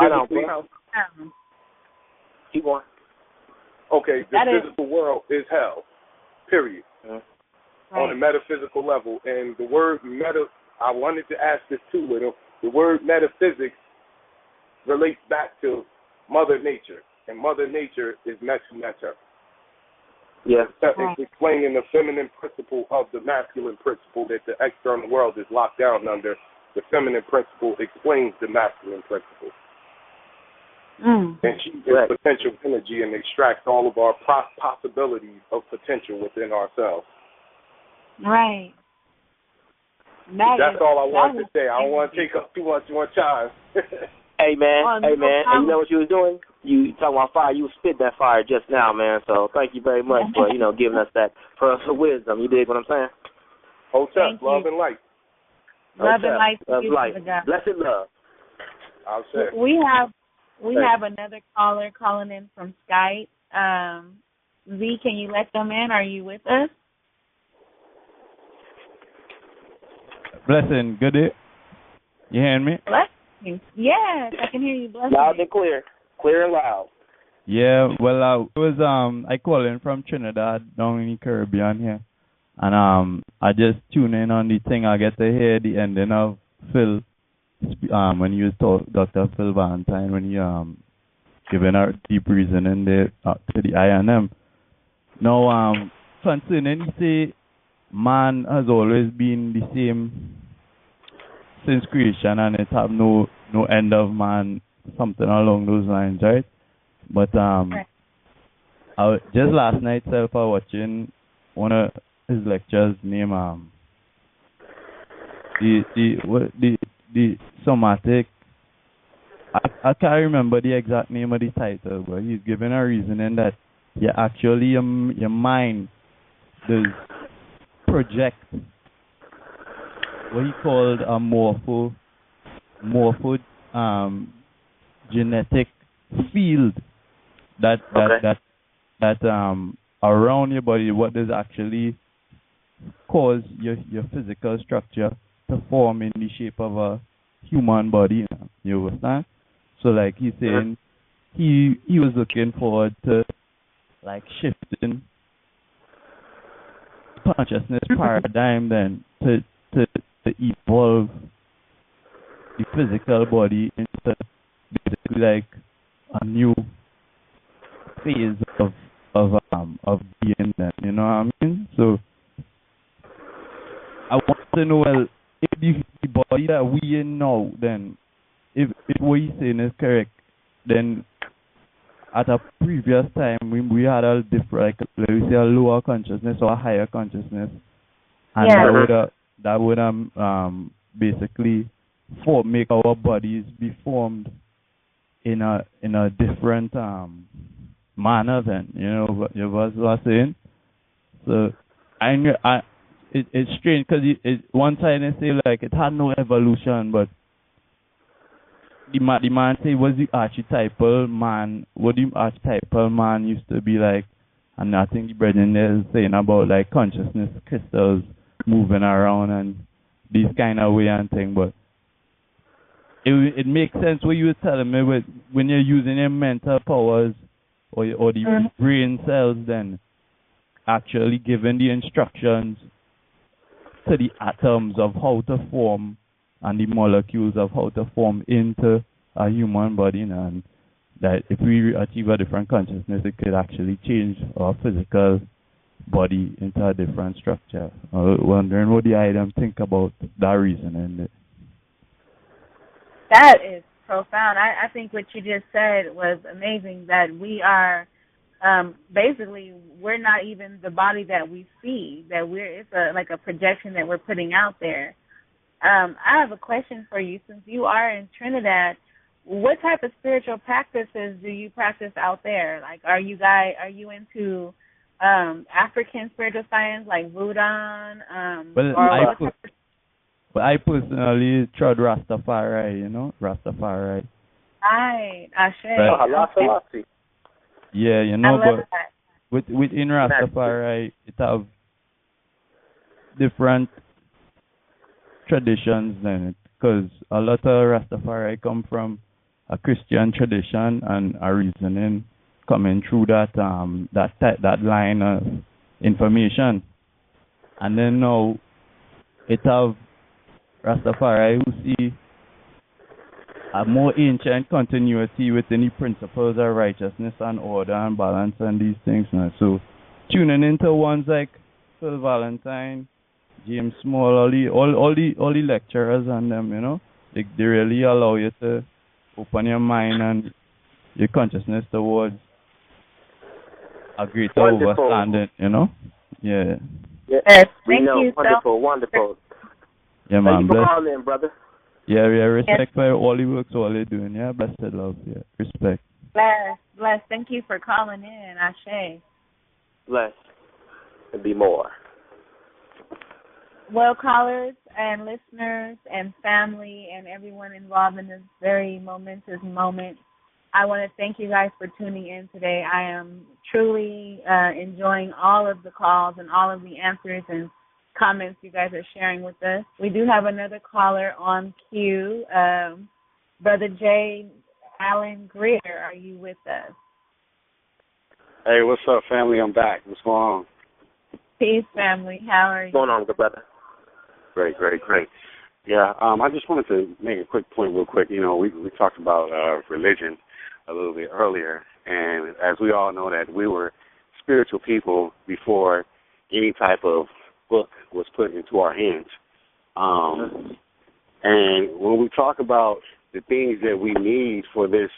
Speaker 3: Keep on.
Speaker 6: Okay, the physical world is hell, period. On a metaphysical level. And the word I wanted to ask this too with him. The word metaphysics relates back to Mother Nature, and Mother Nature is Metu.
Speaker 3: Yeah.
Speaker 6: It's explaining the feminine principle of the masculine principle that the external world is locked down under. The feminine principle explains the masculine principle. And she is potential energy and extracts all of our possibilities of potential within ourselves.
Speaker 2: Right.
Speaker 6: That's all I wanted to say. I don't want to take up too much more time.
Speaker 3: Hey, man. And you know what you was doing? You talking about fire. You was spitting that fire just now, man. So thank you very much for, giving us that personal wisdom. You dig what I'm saying?
Speaker 6: Hotep, love and light.
Speaker 2: Love and light.
Speaker 3: Love and light. Blessed love.
Speaker 6: I'll say.
Speaker 2: We have another caller calling in from Skype. V, can you let them in? Are you with us?
Speaker 10: Blessing, good day. You hearing me?
Speaker 2: Blessing. Yes, I can hear you. Blessing.
Speaker 3: Loud and clear. Clear and loud.
Speaker 10: Yeah, well, I call in from Trinidad down in the Caribbean here. And I just tune in on the thing. I get to hear the ending of Phil, when you was Dr. Phil Valentine, when you giving our deep reasoning there to the INM. Now, concerning, you say, man has always been the same since creation, and it have no end of man, something along those lines, right? But I just last night I was watching one of his lectures named the somatic. I can't remember the exact name of the title, but he's giving a reasoning that your mind does project what he called a morpho genetic field that around your body, what does actually cause your physical structure to form in the shape of a human body. You understand? So like he's saying, he was looking forward to like shifting consciousness paradigm then to evolve the physical body into basically like a new phase of being then, you know what I mean? So I want to know, well, if the body that we in now, then if what he's saying is correct, then at a previous time we had a different, like let me say, a lower consciousness or a higher consciousness, and that would basically make our bodies be formed in a different manner. Then you know what I'm saying. So it's strange because one side they say like it had no evolution, but the man say was the archetypal man. What the archetypal man used to be like, and I think the brethren there is saying about like consciousness crystals moving around and these kind of way and thing. But it makes sense what you were telling me with when you're using your mental powers or the brain cells, then actually giving the instructions to the atoms of how to form and the molecules of how to form into a human body, and that if we achieve a different consciousness, it could actually change our physical body into a different structure. Wondering what the item think about that reasoning.
Speaker 2: That is profound. I think what you just said was amazing, that we are basically we're not even the body that we see, that it's like a projection that we're putting out there. I have a question for you. Since you are in Trinidad, what type of spiritual practices do you practice out there? Like, are you into African spiritual science like Voodoo?
Speaker 10: I personally tried Rastafari, you know, Rastafari.
Speaker 2: Right, Ashe.
Speaker 10: Right. Yeah, you know, but
Speaker 2: that.
Speaker 10: within Rastafari, it have different traditions then, because a lot of Rastafari come from a Christian tradition and a reasoning coming through that line of information, and then now it have Rastafari who see a more ancient continuity within the principles of righteousness and order and balance and these things. Now. So tuning into ones like Phil Valentine, James Small, all the lecturers and them, you know, they really allow you to open your mind and your consciousness towards a greater understanding, you know? Yeah.
Speaker 2: Yes, thank you.
Speaker 3: Wonderful.
Speaker 10: Yeah, man.
Speaker 3: Thank you for calling in, brother.
Speaker 10: Yeah, respect for all the works, all they're doing. Yeah, blessed love. Yeah, respect.
Speaker 2: Bless. Thank you for calling in, Ashe.
Speaker 3: Bless. And be more.
Speaker 2: Well, callers and listeners and family and everyone involved in this very momentous moment, I want to thank you guys for tuning in today. I am truly enjoying all of the calls and all of the answers and comments you guys are sharing with us. We do have another caller on queue. Brother J. Allen Greer, are you with us?
Speaker 7: Hey, what's up, family? I'm back. What's going on?
Speaker 2: Peace, family. How are you?
Speaker 3: What's going on, good brother?
Speaker 7: Great. Yeah, I just wanted to make a quick point real quick. You know, we talked about religion a little bit earlier, and as we all know that we were spiritual people before any type of book was put into our hands. And when we talk about the things that we need for this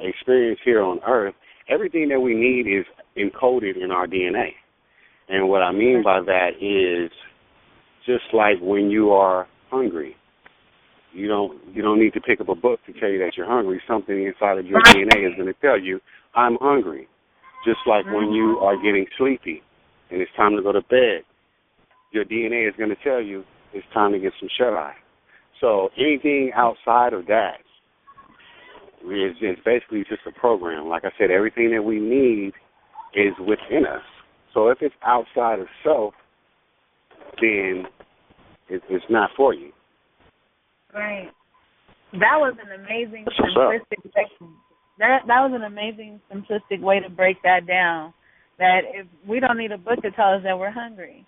Speaker 7: experience here on Earth, everything that we need is encoded in our DNA. And what I mean by that is just like when you are hungry, you don't need to pick up a book to tell you that you're hungry. Something inside of your DNA is going to tell you, I'm hungry. Just like when you are getting sleepy and it's time to go to bed, your DNA is going to tell you it's time to get some shut-eye. So anything outside of that It's basically just a program. Like I said, everything that we need is within us. So if it's outside of self, then it's not for you.
Speaker 2: Right. That was an amazing simplistic way. That was an amazing simplistic way to break that down. That if we don't need a book to tell us that we're hungry,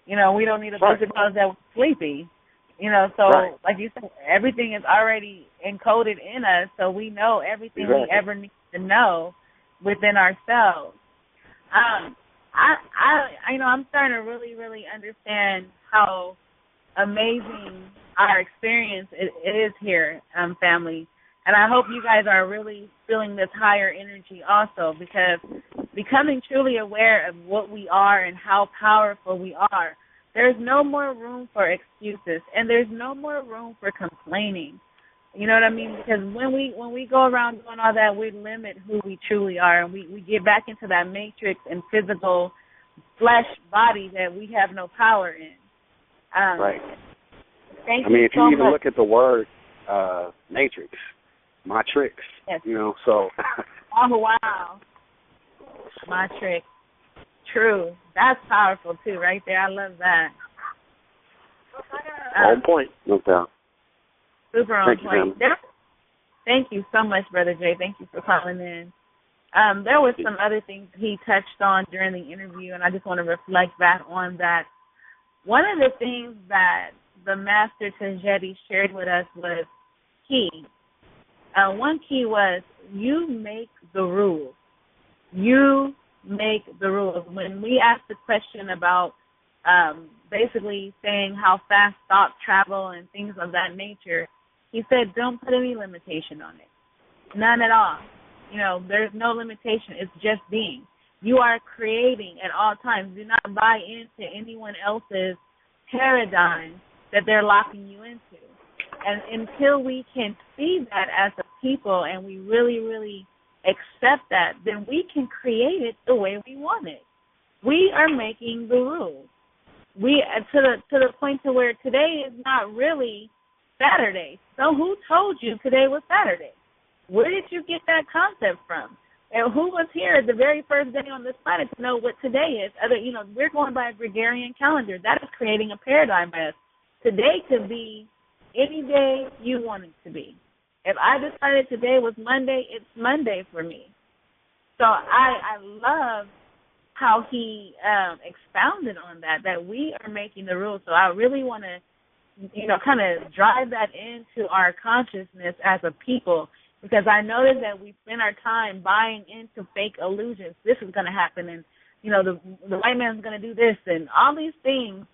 Speaker 2: we don't need a book to tell us that we're sleepy. So like you said, everything is already encoded in us, so we know everything we ever need to know within ourselves. I'm starting to really, really understand how amazing our experience is here, family. And I hope you guys are really feeling this higher energy also, because becoming truly aware of what we are and how powerful we are, there's no more room for excuses, and there's no more room for complaining. You know what I mean? Because when we go around doing all that, we limit who we truly are, and we get back into that matrix and physical flesh body that we have no power in.
Speaker 7: Right.
Speaker 2: Thank you.
Speaker 7: I mean, if
Speaker 2: so
Speaker 7: you even
Speaker 2: much.
Speaker 7: look at the word matrix, my tricks,
Speaker 2: yes.
Speaker 7: So.
Speaker 2: Oh, wow. My trick. True. That's powerful, too, right there. I love that.
Speaker 3: On point.
Speaker 7: No doubt.
Speaker 2: Super on point. Thank you so much, Brother Jay. Thank you for calling in. There was some other things he touched on during the interview, and I just want to reflect back on that. One of the things that the Master Tajedi shared with us was key. One key was you make the rules. You make the rules. When we asked the question about basically saying how fast thoughts travel and things of that nature, he said don't put any limitation on it. None at all. There's no limitation. It's just being. You are creating at all times. Do not buy into anyone else's paradigm that they're locking you into. And until we can see that as a people and we really, really accept that, then we can create it the way we want it. We are making the rules. We to the point to where today is not really Saturday. So who told you today was Saturday? Where did you get that concept from? And who was here the very first day on this planet to know what today is? We're going by a Gregorian calendar. That is creating a paradigm by us. Today could be any day you want it to be. If I decided today was Monday, it's Monday for me. So I love how he expounded on that we are making the rules. So I really want to, kind of drive that into our consciousness as a people, because I noticed that we spend our time buying into fake illusions. This is going to happen, and, the white man's going to do this, and all these things,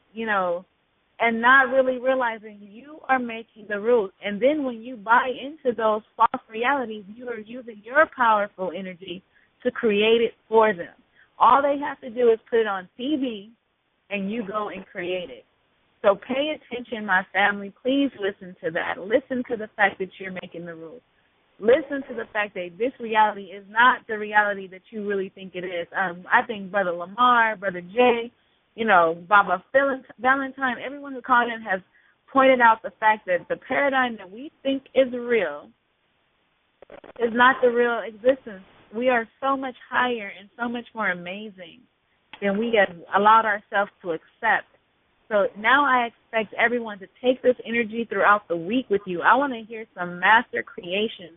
Speaker 2: and not really realizing you are making the rules. And then when you buy into those false realities, you are using your powerful energy to create it for them. All they have to do is put it on TV, and you go and create it. So pay attention, my family. Please listen to that. Listen to the fact that you're making the rules. Listen to the fact that this reality is not the reality that you really think it is. I think Brother Lamar, Brother Jay, Baba Valentine, everyone who called in has pointed out the fact that the paradigm that we think is real is not the real existence. We are so much higher and so much more amazing than we have allowed ourselves to accept. So now I expect everyone to take this energy throughout the week with you. I want to hear some master creations.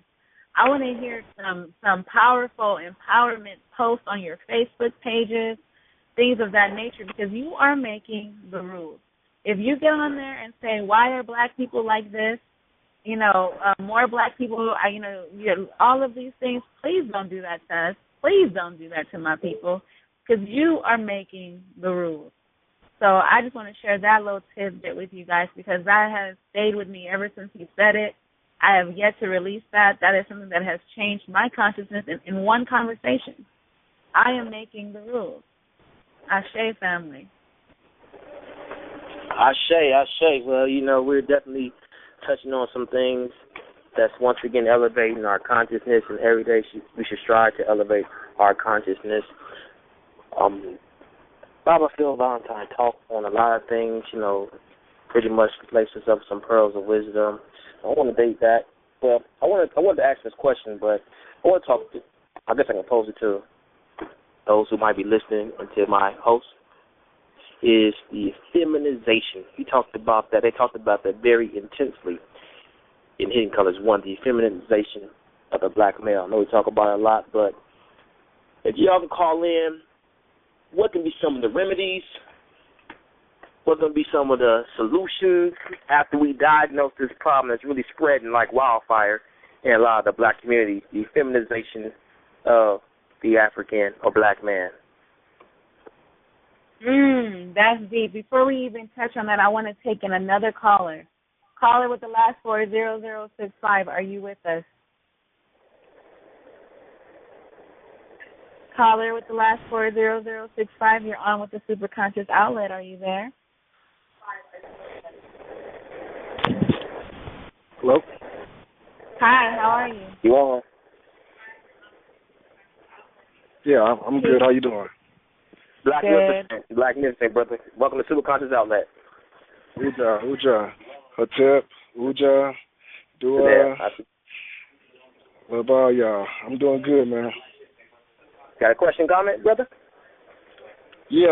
Speaker 2: I want to hear some powerful empowerment posts on your Facebook pages, things of that nature, because you are making the rules. If you get on there and say, why are black people like this, more black people, all of these things, please don't do that to us. Please don't do that to my people, because you are making the rules. So I just want to share that little tidbit with you guys, because that has stayed with me ever since he said it. I have yet to release that. That is something that has changed my consciousness in one conversation. I am making the rules. Ashe, family.
Speaker 3: Ashe. Well, we're definitely touching on some things that's once again elevating our consciousness, and every day we should strive to elevate our consciousness. Baba Phil Valentine talked on a lot of things, pretty much laces up some pearls of wisdom. I want to date that Well, I wanted to ask this question, but I want to talk. I guess I can pose it to those who might be listening and to my host. Is the feminization? He talked about that. They talked about that very intensely in Hidden Colors 1, the feminization of the black male. I know we talk about it a lot, but if y'all can call in, what can be some of the remedies? What can be some of the solutions after we diagnose this problem that's really spreading like wildfire in a lot of the black community, the feminization of the African or black man?
Speaker 2: That's deep. Before we even touch on that, I want to take in another caller. Caller with the last 40065. Are you with us? Caller with the last 40065. You're on with the Superconscious Outlet. Are you there?
Speaker 6: Hello?
Speaker 2: Hi, how are you?
Speaker 3: You on?
Speaker 6: Yeah, I'm good. How you doing?
Speaker 3: Black Magnificent, brother. Welcome to Superconscious Outlet.
Speaker 6: Uja. Hotep, Uja, Dua. What about y'all? I'm doing good, man.
Speaker 3: Got a question, comment, brother?
Speaker 6: Yeah,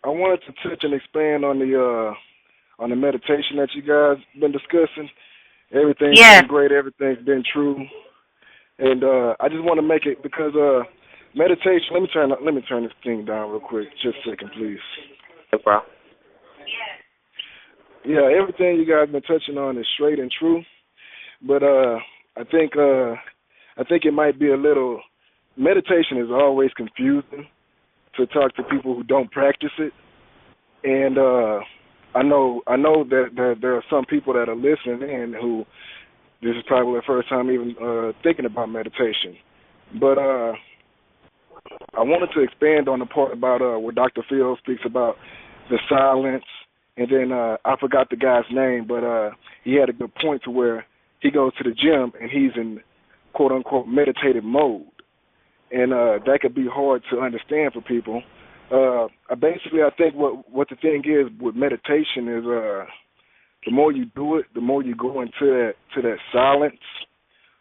Speaker 6: I wanted to touch and expand on the meditation that you guys been discussing. Everything's been great, everything's been true. And I just want to make it because meditation, let me turn this thing down real quick. Just a second, please.
Speaker 3: No problem.
Speaker 6: Yeah, everything you guys been touching on is straight and true. But I think it might be a little. Meditation is always confusing to talk to people who don't practice it, and I know that there are some people that are listening in who this is probably their first time even thinking about meditation. But I wanted to expand on the part about where Dr. Phil speaks about the silence, and then I forgot the guy's name, but he had a good point to where he goes to the gym and he's in quote unquote meditative mode. And that could be hard to understand for people. Basically, I think what the thing is with meditation is the more you do it, the more you go into that silence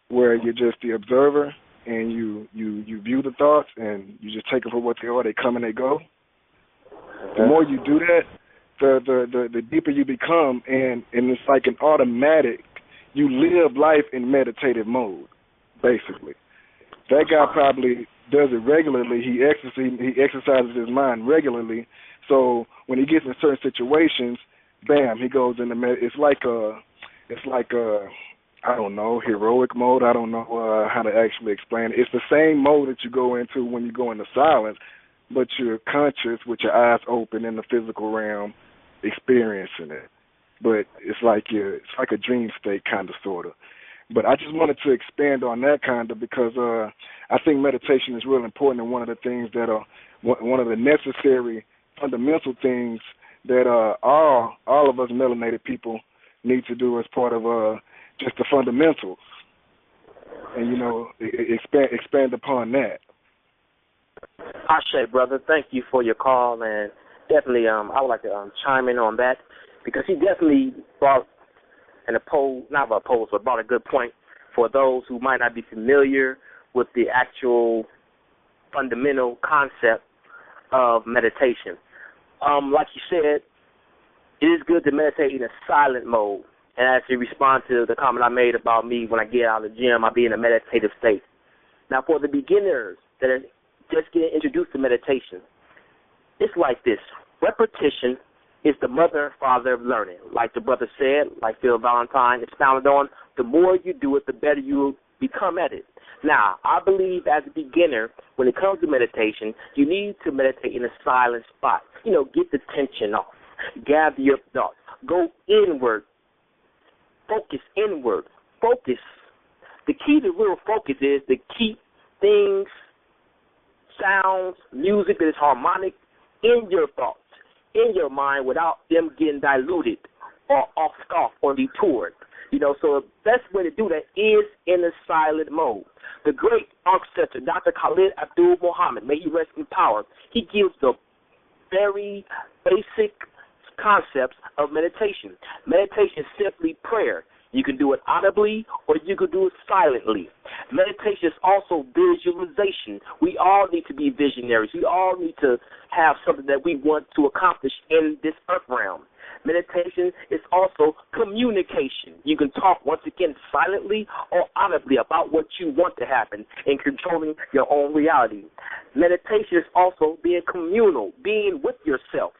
Speaker 6: where you're just the observer and you view the thoughts and you just take them for what they are. They come and they go. The more you do that, the deeper you become, and it's like an automatic. You live life in meditative mode, basically. That guy probably does it regularly. He exercises his mind regularly. So when he gets in certain situations, bam, he goes into it's like I don't know, heroic mode. I don't know how to actually explain it. It's the same mode that you go into when you go into silence, but you're conscious with your eyes open in the physical realm, experiencing it. But it's like a dream state, kind of, sort of. But I just wanted to expand on that kind of because I think meditation is really important, and one of the things that are one of the necessary fundamental things that all of us melanated people need to do as part of just the fundamentals, and expand upon that.
Speaker 3: Ashe, brother, thank you for your call, and definitely I would like to chime in on that because he definitely brought brought a good point for those who might not be familiar with the actual fundamental concept of meditation. Like you said, it is good to meditate in a silent mode. And actually respond to the comment I made about me when I get out of the gym, I'll be in a meditative state. Now, for the beginners that are just getting introduced to meditation, it's like this. Repetition is the mother and father of learning. Like the brother said, like Phil Valentine expounded on, the more you do it, the better you become at it. Now, I believe as a beginner, when it comes to meditation, you need to meditate in a silent spot. Get the tension off. Gather your thoughts. Go inward. Focus inward. Focus. The key to real focus is to keep things, sounds, music that is harmonic in your thoughts, in your mind, without them getting diluted or off or detoured. So the best way to do that is in a silent mode. The great ancestor, Dr. Khalid Abdul Muhammad, may he rest in power, he gives the very basic concepts of meditation. Meditation is simply prayer. You can do it audibly or you can do it silently. Meditation is also visualization. We all need to be visionaries. We all need to have something that we want to accomplish in this earth realm. Meditation is also communication. You can talk, once again, silently or audibly about what you want to happen and controlling your own reality. Meditation is also being communal, being with yourself,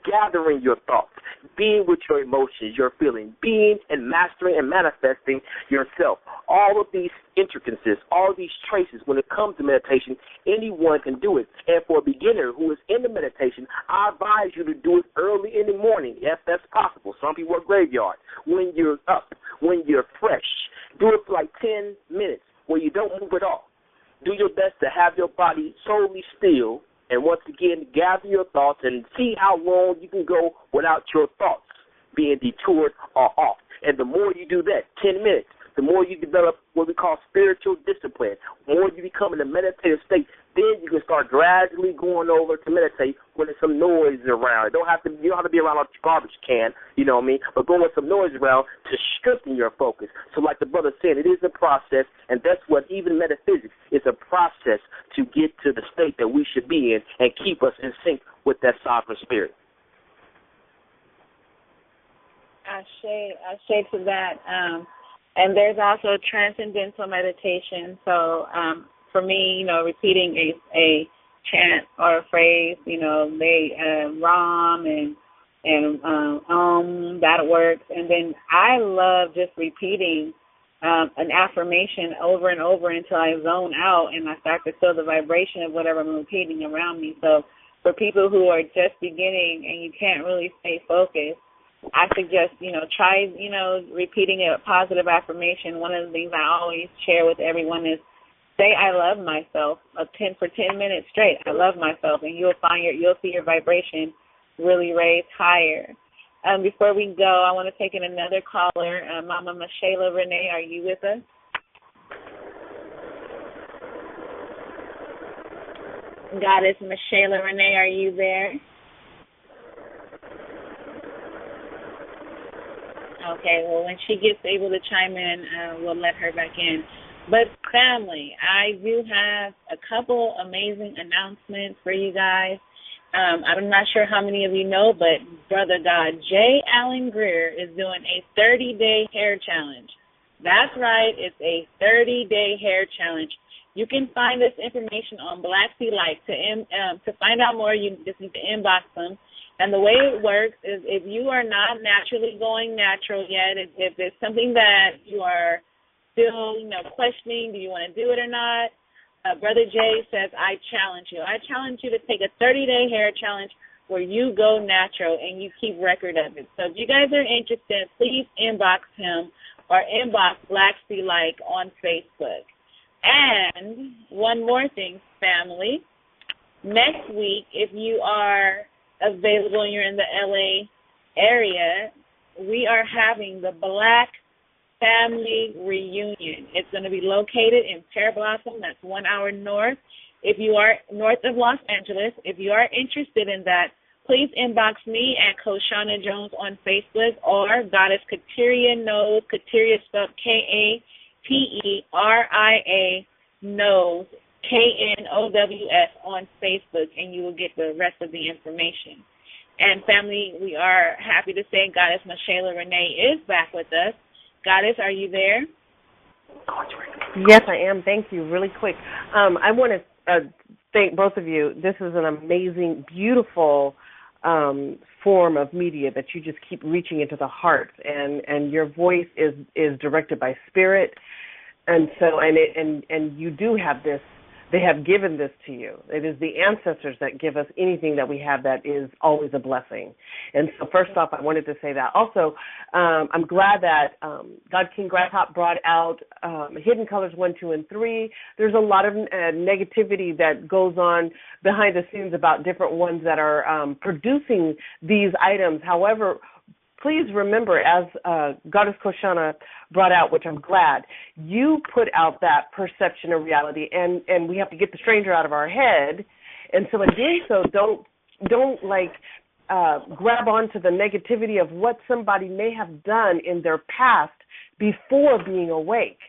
Speaker 3: gathering your thoughts, being with your emotions, your feelings, being and mastering and manifesting yourself. All of these intricacies, all of these traces, when it comes to meditation, anyone can do it. And for a beginner who is in the meditation, I advise you to do it early in the morning, if that's possible. Some people work graveyard. When you're up, when you're fresh, do it for like 10 minutes where you don't move at all. Do your best to have your body totally still, and once again, gather your thoughts and see how long you can go without your thoughts being detoured or off. And the more you do that, 10 minutes, the more you develop what we call spiritual discipline. The more you become in a meditative state, then you can start gradually going over to meditate when there's some noise around. You don't have to be around a garbage can, you know what I mean, but go with some noise around to strengthen your focus. So like the brother said, it is a process, and that's what even metaphysics is, a process to get to the state that we should be in and keep us in sync with that sovereign spirit.
Speaker 2: Ashe to that. And there's also transcendental meditation. So for me, repeating a chant or a phrase, Ram and that works. And then I love just repeating an affirmation over and over until I zone out and I start to feel the vibration of whatever I'm repeating around me. So for people who are just beginning and you can't really stay focused, I suggest, try, repeating a positive affirmation. One of the things I always share with everyone is say I love myself for 10 minutes straight. I love myself, and you'll see your vibration really raise higher. Before we go, I want to take in another caller. Mama Mashayla Renee, are you with us? Goddess Mashayla Renee, are you there? Okay, well, when she gets able to chime in, we'll let her back in. But family, I do have a couple amazing announcements for you guys. I'm not sure how many of you know, but Brother God, J. Allen Greer, is doing a 30-day hair challenge. That's right, it's a 30-day hair challenge. You can find this information on Black Sea Light. To find out more, you just need to inbox them. And the way it works is if you are not naturally going natural yet, if there's something that you are still, questioning, do you want to do it or not, Brother Jay says, I challenge you. I challenge you to take a 30-day hair challenge where you go natural and you keep record of it. So if you guys are interested, please inbox him or inbox Black Sea Light on Facebook. And one more thing, family. Next week, if you are available and you're in the LA area, we are having the Black Family Reunion. It's going to be located in Pear Blossom. That's 1 hour north. If you are north of Los Angeles, if you are interested in that, please inbox me at Koshana Jones on Facebook or Goddess Kateria Knows, Kateria spelled Kateria Knows, KNOWS on Facebook, and you will get the rest of the information. And family, we are happy to say Goddess Mashayla Renee is back with us. Goddess, are you there?
Speaker 1: Yes, I am. Thank you. Really quick. I want to thank both of you. This is an amazing, beautiful form of media that you just keep reaching into the heart, and your voice is directed by spirit, and so and you do have this. They have given this to you. It is the ancestors that give us anything that we have that is always a blessing. And so first off, I wanted to say that. Also, I'm glad that God King Grasshop brought out Hidden Colors 1, 2, and 3. There's a lot of negativity that goes on behind the scenes about different ones that are producing these items. However, please remember, as Goddess Koshana brought out, which I'm glad, you put out that perception of reality, and we have to get the stranger out of our head. And so in doing so, don't grab onto the negativity of what somebody may have done in their past before being awake.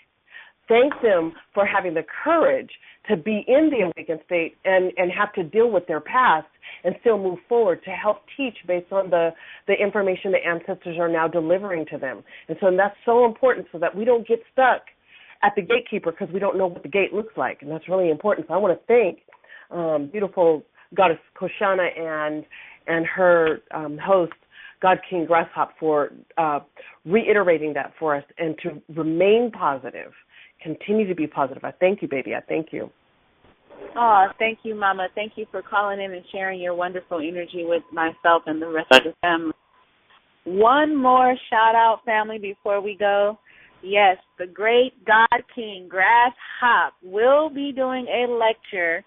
Speaker 1: Thank them for having the courage to be in the awakened state and have to deal with their past and still move forward to help teach based on the information the ancestors are now delivering to them. And so that's so important so that we don't get stuck at the gatekeeper because we don't know what the gate looks like. And that's really important. So I want to thank beautiful Goddess Koshana and her host, God King Grasshop, for reiterating that for us and to remain positive. Continue to be positive. I thank you, baby. I thank you.
Speaker 2: Oh, thank you, Mama. Thank you for calling in and sharing your wonderful energy with myself and the rest of the family. One more shout-out, family, before we go. Yes, the great God King Grasshop will be doing a lecture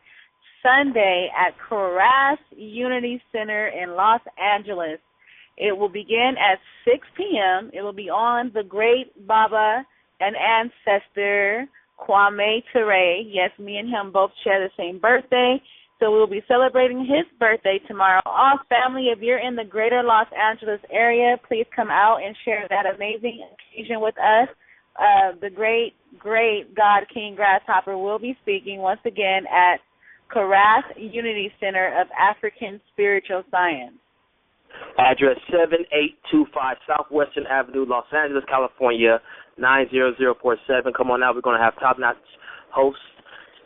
Speaker 2: Sunday at Coraz Unity Center in Los Angeles. It will begin at 6 p.m. It will be on the great Baba and ancestor Kwame Ture. Yes, me and him both share the same birthday, so we'll be celebrating his birthday tomorrow. All family, if you're in the greater Los Angeles area, please come out and share that amazing occasion with us. The great God King Grasshopper will be speaking once again at Coraz Unity Center of African Spiritual Science.
Speaker 3: Address 7825 Southwestern Avenue, Los Angeles, California, 90047. Come on out. We're going to have top-notch hosts.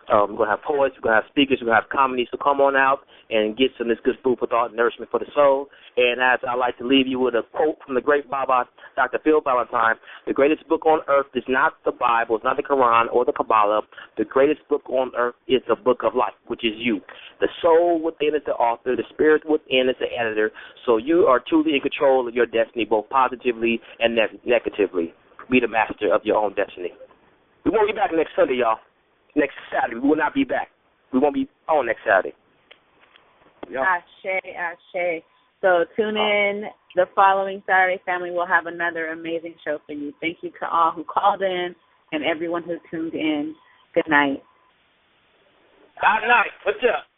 Speaker 3: We're going to have poets. We're going to have speakers. We're going to have comedy. So come on out and get some of this good food for thought and nourishment for the soul. And as I like to leave you with a quote from the great Baba, Dr. Phil Valentine, the greatest book on earth is not the Bible, it's not the Quran or the Kabbalah. The greatest book on earth is the book of life, which is you. The soul within is the author, the spirit within is the editor. So you are truly in control of your destiny, both positively and negatively. Be the master of your own destiny. We won't be back next Sunday, y'all. Next Saturday. We will not be back. We won't be on next Saturday.
Speaker 2: Yep. Ashe. So tune in the following Saturday, family. We'll have another amazing show for you. Thank you to all who called in and everyone who tuned in. Good night.
Speaker 3: Good night. What's up?